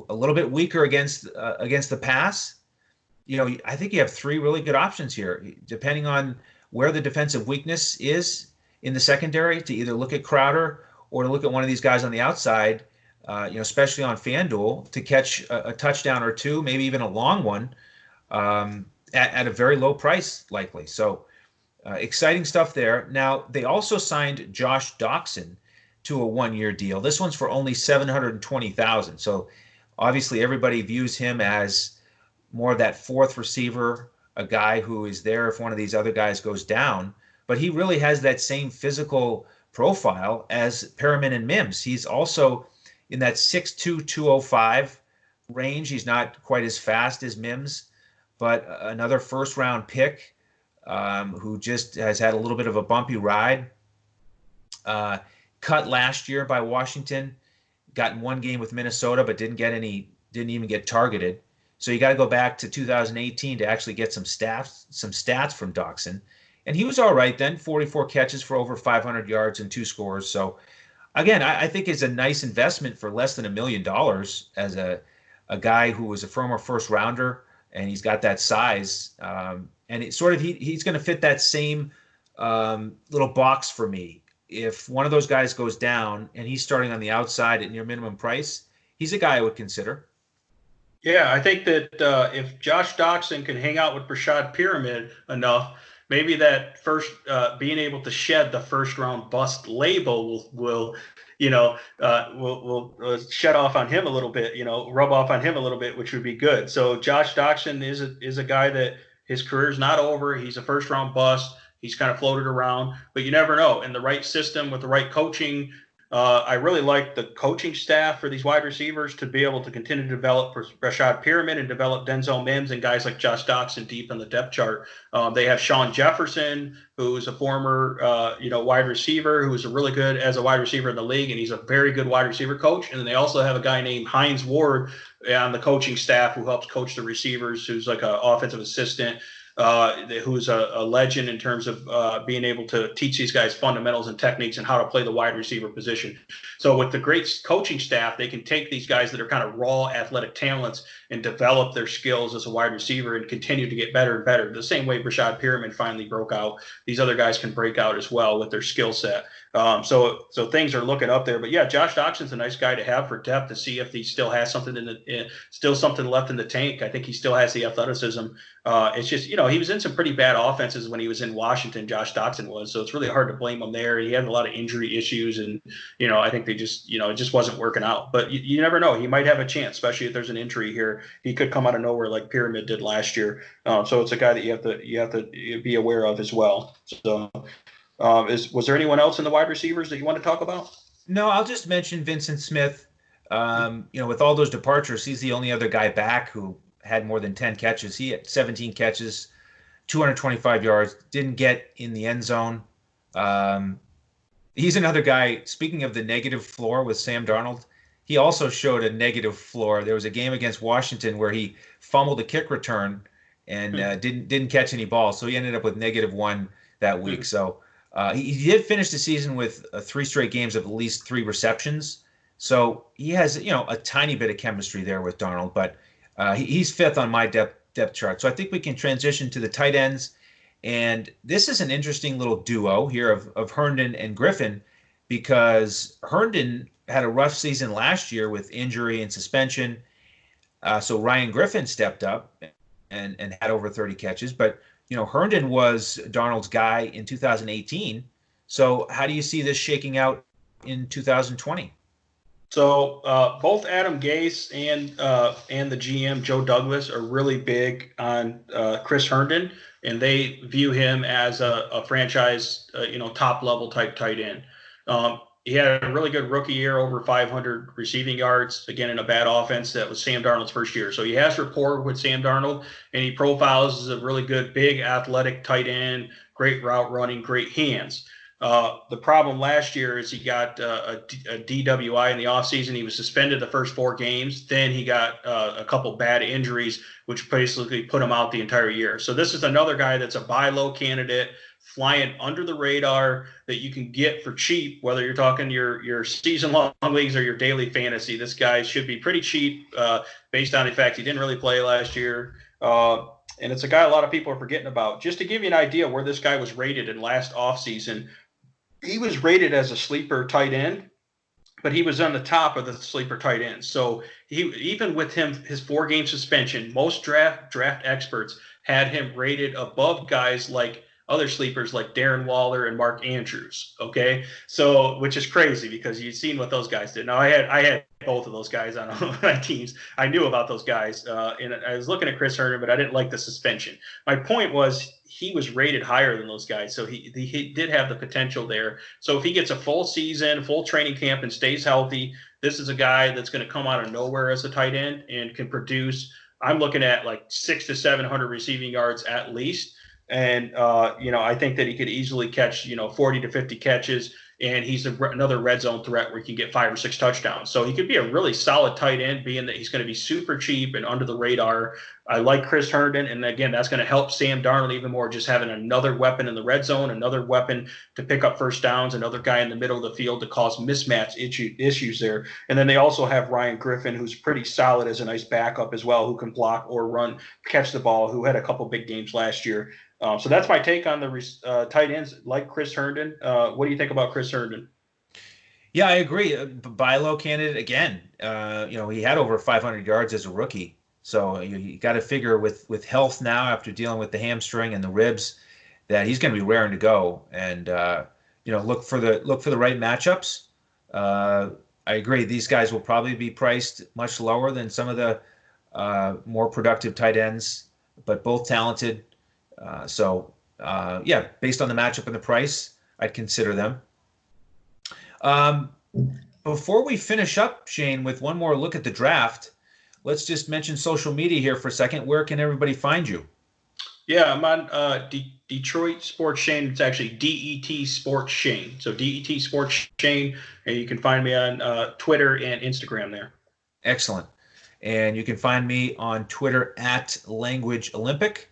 a little bit weaker against the pass. I think you have 3 really good options here, depending on where the defensive weakness is in the secondary, to either look at Crowder or to look at one of these guys on the outside, especially on FanDuel, to catch a touchdown or 2, maybe even a long one, at a very low price, likely. So exciting stuff there. Now, they also signed Josh Doctson to a 1-year deal. This one's for only $720,000. So obviously everybody views him as more of that 4th receiver, a guy who is there if one of these other guys goes down. But he really has that same physical profile as Perriman and Mims. He's also in that 6'2", 205 range. He's not quite as fast as Mims, but another first-round pick who just has had a little bit of a bumpy ride. Cut last year by Washington, got in 1 game with Minnesota, but didn't even get targeted. So you got to go back to 2018 to actually get some stats from Doctson. And he was all right then, 44 catches for over 500 yards and 2 scores. So again, I think it's a nice investment for less than $1 million as a guy who was a former first rounder, and he's got that size. And it's sort of he's going to fit that same little box for me. If one of those guys goes down and he's starting on the outside at near minimum price, he's a guy I would consider. Yeah, I think that if Josh Doctson can hang out with Rashad Perriman enough, maybe that first being able to shed the first-round bust label will shed off on him a little bit, rub off on him a little bit, which would be good. So Josh Doctson is a guy that his career is not over. He's a first-round bust. He's kind of floated around, but you never know. In the right system with the right coaching, I really like the coaching staff for these wide receivers to be able to continue to develop Rashad Perriman and develop Denzel Mims and guys like Josh Doctson deep in the depth chart. They have Sean Jefferson, who's a former, wide receiver who was really good as a wide receiver in the league, and he's a very good wide receiver coach. And then they also have a guy named Hines Ward on the coaching staff who helps coach the receivers, who's like an offensive assistant. Who's a legend in terms of being able to teach these guys fundamentals and techniques and how to play the wide receiver position. So with the great coaching staff, they can take these guys that are kind of raw athletic talents and develop their skills as a wide receiver and continue to get better and better. The same way Rashad Perriman finally broke out, these other guys can break out as well with their skill set. So things are looking up there. But yeah, Josh Doctson's a nice guy to have for depth to see if he still has something still something left in the tank. I think he still has the athleticism. It's just, he was in some pretty bad offenses when he was in Washington, Josh Doctson was. So it's really hard to blame him there. He had a lot of injury issues, and, I think they just, it just wasn't working out. But you never know. He might have a chance, especially if there's an injury here. He could come out of nowhere like Pyramid did last year. So it's a guy that you have to be aware of as well. So was there anyone else in the wide receivers that you want to talk about? No, I'll just mention Vincent Smith. With all those departures, he's the only other guy back who had more than 10 catches. He had 17 catches, 225 yards, didn't get in the end zone. He's another guy, speaking of the negative floor with Sam Darnold, he also showed a negative floor. There was a game against Washington where he fumbled a kick return and didn't catch any balls. So he ended up with -1 that week. So he did finish the season with 3 straight games of at least 3 receptions. So he has, a tiny bit of chemistry there with Darnold, but he's 5th on my depth chart. So I think we can transition to the tight ends. And this is an interesting little duo here of Herndon and Griffin, because Herndon had a rough season last year with injury and suspension. So Ryan Griffin stepped up and had over 30 catches. But, Herndon was Darnold's guy in 2018. So how do you see this shaking out in 2020? So both Adam Gase and the GM Joe Douglas are really big on Chris Herndon, and they view him as a franchise, top level type tight end. He had a really good rookie year, over 500 receiving yards, again, in a bad offense. That was Sam Darnold's first year. So he has rapport with Sam Darnold, and he profiles as a really good, big, athletic tight end, great route running, great hands. The problem last year is he got a DWI in the offseason. He was suspended the first 4 games. Then he got a couple bad injuries, which basically put him out the entire year. So this is another guy that's a buy low candidate, flying under the radar, that you can get for cheap, whether you're talking your season-long leagues or your daily fantasy. This guy should be pretty cheap based on the fact he didn't really play last year. And it's a guy a lot of people are forgetting about. Just to give you an idea where this guy was rated in last offseason, he was rated as a sleeper tight end, but he was on the top of the sleeper tight ends. So even with his 4-game suspension, most draft experts had him rated above guys like other sleepers like Darren Waller and Mark Andrews. Okay, so which is crazy because you've seen what those guys did. Now I had both of those guys on my teams. I knew about those guys, and I was looking at Chris Herndon, but I didn't like the suspension. My point was he was rated higher than those guys, so he did have the potential there. So if he gets a full season, full training camp, and stays healthy, this is a guy that's going to come out of nowhere as a tight end and can produce. I'm looking at like 600 to 700 receiving yards at least. And, I think that he could easily catch, 40 to 50 catches, and he's another red zone threat where he can get 5 or 6 touchdowns. So he could be a really solid tight end, being that he's going to be super cheap and under the radar. I like Chris Herndon, and again, that's going to help Sam Darnold even more, just having another weapon in the red zone, another weapon to pick up first downs, another guy in the middle of the field to cause mismatch issues there. And then they also have Ryan Griffin, who's pretty solid as a nice backup as well, who can block or run, catch the ball, who had a couple big games last year. So that's my take on the tight ends like Chris Herndon. What do you think about Chris Herndon? Yeah, I agree. Buy low candidate again. He had over 500 yards as a rookie. So you got to figure with health now after dealing with the hamstring and the ribs that he's going to be raring to go. And look for the right matchups. I agree. These guys will probably be priced much lower than some of the more productive tight ends, but both talented. Based on the matchup and the price, I'd consider them. Before we finish up, Shane, with one more look at the draft, let's just mention social media here for a second. Where can everybody find you? Yeah, I'm on Detroit Sports Shane. It's actually DET Sports Shane. So DET Sports Shane, and you can find me on Twitter and Instagram there. Excellent. And you can find me on Twitter at Language Olympic.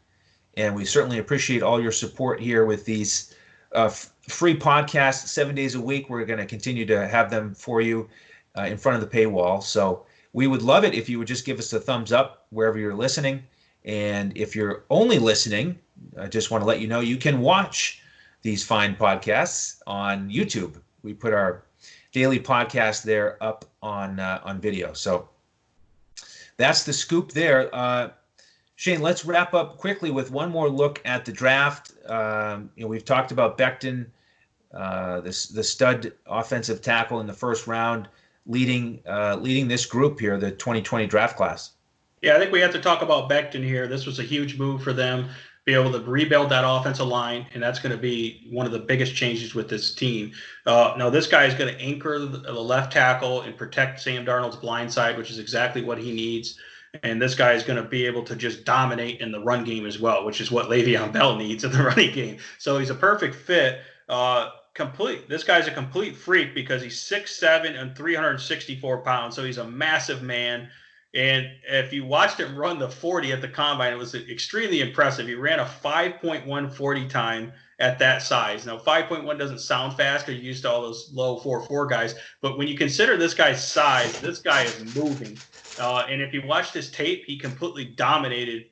And we certainly appreciate all your support here with these free podcasts 7 days a week. We're going to continue to have them for you in front of the paywall. So we would love it if you would just give us a thumbs up wherever you're listening. And if you're only listening, I just want to let you know you can watch these fine podcasts on YouTube. We put our daily podcast there up on video. So that's the scoop there. Shane, let's wrap up quickly with one more look at the draft. We've talked about Becton, the stud offensive tackle in the first round, leading this group here, the 2020 draft class. Yeah, I think we have to talk about Becton here. This was a huge move for them, be able to rebuild that offensive line, and that's going to be one of the biggest changes with this team. Now, this guy is going to anchor the left tackle and protect Sam Darnold's blind side, which is exactly what he needs. And this guy is going to be able to just dominate in the run game as well, which is what Le'Veon Bell needs in the running game. So he's a perfect fit. This guy's a complete freak because he's 6'7" and 364 pounds. So he's a massive man. And if you watched him run the 40 at the combine, it was extremely impressive. He ran a 5.1 40 time at that size. Now, 5.1 doesn't sound fast because you're used to all those low 4.4 guys. But when you consider this guy's size, this guy is moving. And if you watch this tape, he completely dominated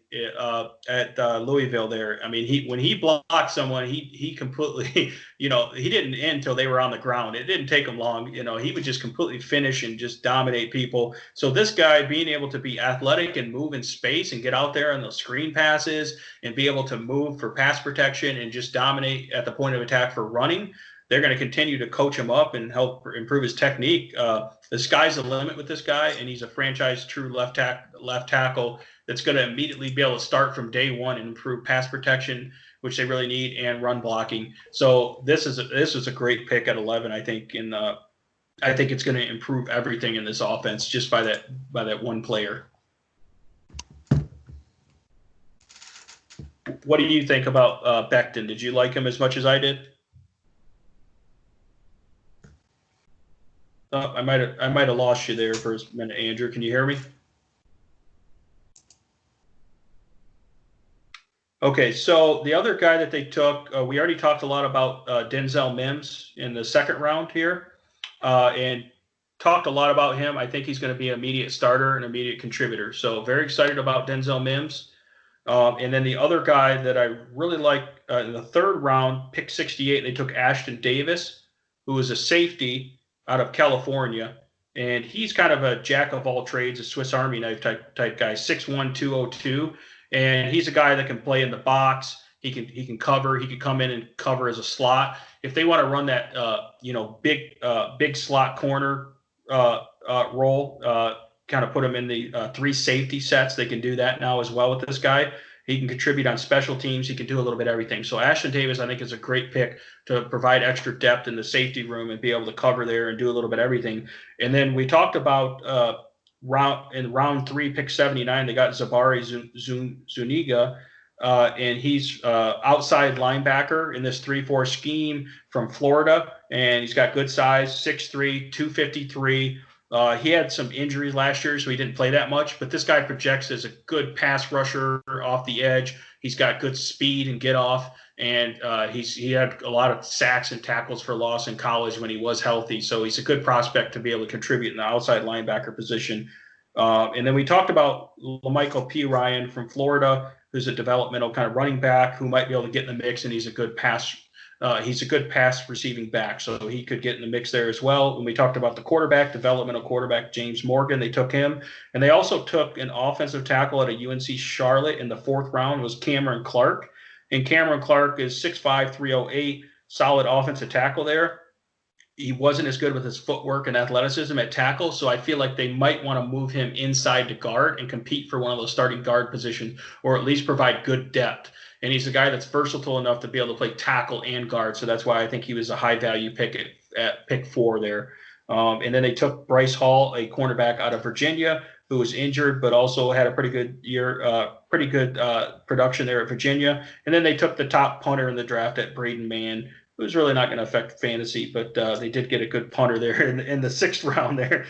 at Louisville there. I mean, when he blocked someone, he completely, he didn't end until they were on the ground. It didn't take him long. He would just completely finish and just dominate people. So this guy being able to be athletic and move in space and get out there on those screen passes and be able to move for pass protection and just dominate at the point of attack for running, they're going to continue to coach him up and help improve his technique. The sky's the limit with this guy, and he's a franchise true left tackle that's going to immediately be able to start from day one and improve pass protection, which they really need, and run blocking. So this is a great pick at 11, I think, and I think it's going to improve everything in this offense just by that one player. What do you think about Becton? Did you like him as much as I did? I might have lost you there for a minute, Andrew. Can you hear me? Okay, so the other guy that they took, we already talked a lot about Denzel Mims in the second round here, and talked a lot about him. I think he's going to be an immediate starter and immediate contributor. So very excited about Denzel Mims. And then the other guy that I really like in the third round, pick 68, they took Ashton Davis, who was a safety out of California, and he's kind of a jack of all trades, a Swiss Army knife type guy, 6'1", 202, and he's a guy that can play in the box. He can cover. He can come in and cover as a slot. If they want to run that big slot corner role, kind of put him in the three safety sets, they can do that now as well with this guy. He can contribute on special teams. He can do a little bit of everything. So Ashton Davis, I think, is a great pick to provide extra depth in the safety room and be able to cover there and do a little bit of everything. And then we talked about round 3, pick 79, they got Zabari Zuniga, and he's outside linebacker in this 3-4 scheme from Florida, and he's got good size, 6'3", 253. He had some injuries last year, so he didn't play that much. But this guy projects as a good pass rusher off the edge. He's got good speed and get off, and he had a lot of sacks and tackles for loss in college when he was healthy. So he's a good prospect to be able to contribute in the outside linebacker position. And then we talked about LaMichael P. Ryan from Florida, who's a developmental kind of running back who might be able to get in the mix, and he's a good pass receiving back, so he could get in the mix there as well. When we talked about the developmental quarterback, James Morgan, they took him. And they also took an offensive tackle at a UNC Charlotte in the 4th round, was Cameron Clark. And Cameron Clark is 6'5", 308, solid offensive tackle there. He wasn't as good with his footwork and athleticism at tackle, so I feel like they might want to move him inside to guard and compete for one of those starting guard positions, or at least provide good depth. And he's a guy that's versatile enough to be able to play tackle and guard. So that's why I think he was a high value pick at pick 4 there. And then they took Bryce Hall, a cornerback out of Virginia, who was injured, but also had a pretty good year, pretty good production there at Virginia. And then they took the top punter in the draft at Braden Mann, who's really not going to affect fantasy, but they did get a good punter there in the 6th round there.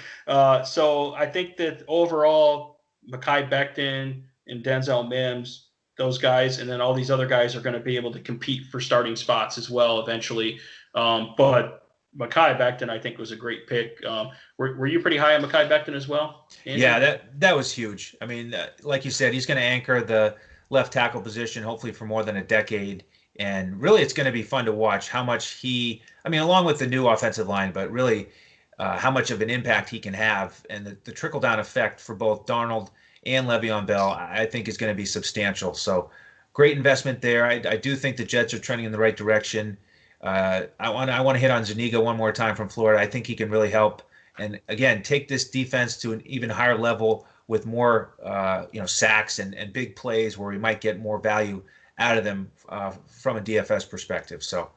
So I think that overall, Mekhi Becton and Denzel Mims, those guys, and then all these other guys are going to be able to compete for starting spots as well eventually. But Mekhi Becton, I think, was a great pick. Were you pretty high on Mekhi Becton as well, Andrew? Yeah, that was huge. I mean, like you said, he's going to anchor the left tackle position hopefully for more than a decade. And really, it's going to be fun to watch how much along with the new offensive line, but really how much of an impact he can have. And the trickle-down effect for both Darnold and Le'Veon Bell, I think, is going to be substantial. So great investment there. I do think the Jets are trending in the right direction. I want to hit on Zuniga one more time from Florida. I think he can really help. And again, take this defense to an even higher level with more sacks and big plays where we might get more value out of them from a DFS perspective. So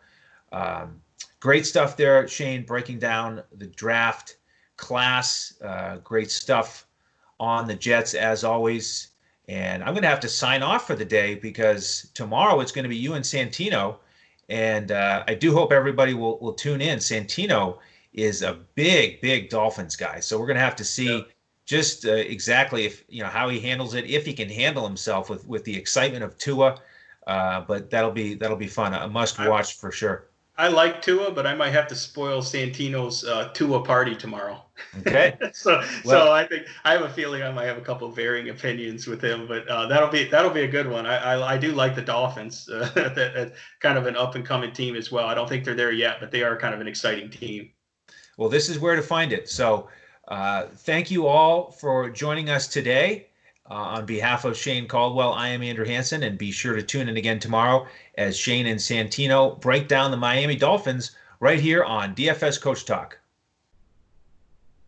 great stuff there, Shane, breaking down the draft class. Great stuff on the Jets as always. And I'm going to have to sign off for the day because tomorrow it's going to be you and Santino. And I do hope everybody will tune in. Santino is a big Dolphins guy. So we're going to have to see just exactly if how he handles it, if he can handle himself with the excitement of Tua. But that'll be fun. A must watch for sure. I like Tua, but I might have to spoil Santino's Tua party tomorrow. Okay. So I think I have a feeling I might have a couple of varying opinions with him, but that'll be a good one. I do like the Dolphins, kind of an up and coming team as well. I don't think they're there yet, but they are kind of an exciting team. Well, this is where to find it. So thank you all for joining us today. On behalf of Shane Caldwell, I am Andrew Hanson, and be sure to tune in again tomorrow as Shane and Santino break down the Miami Dolphins right here on DFS Coach Talk.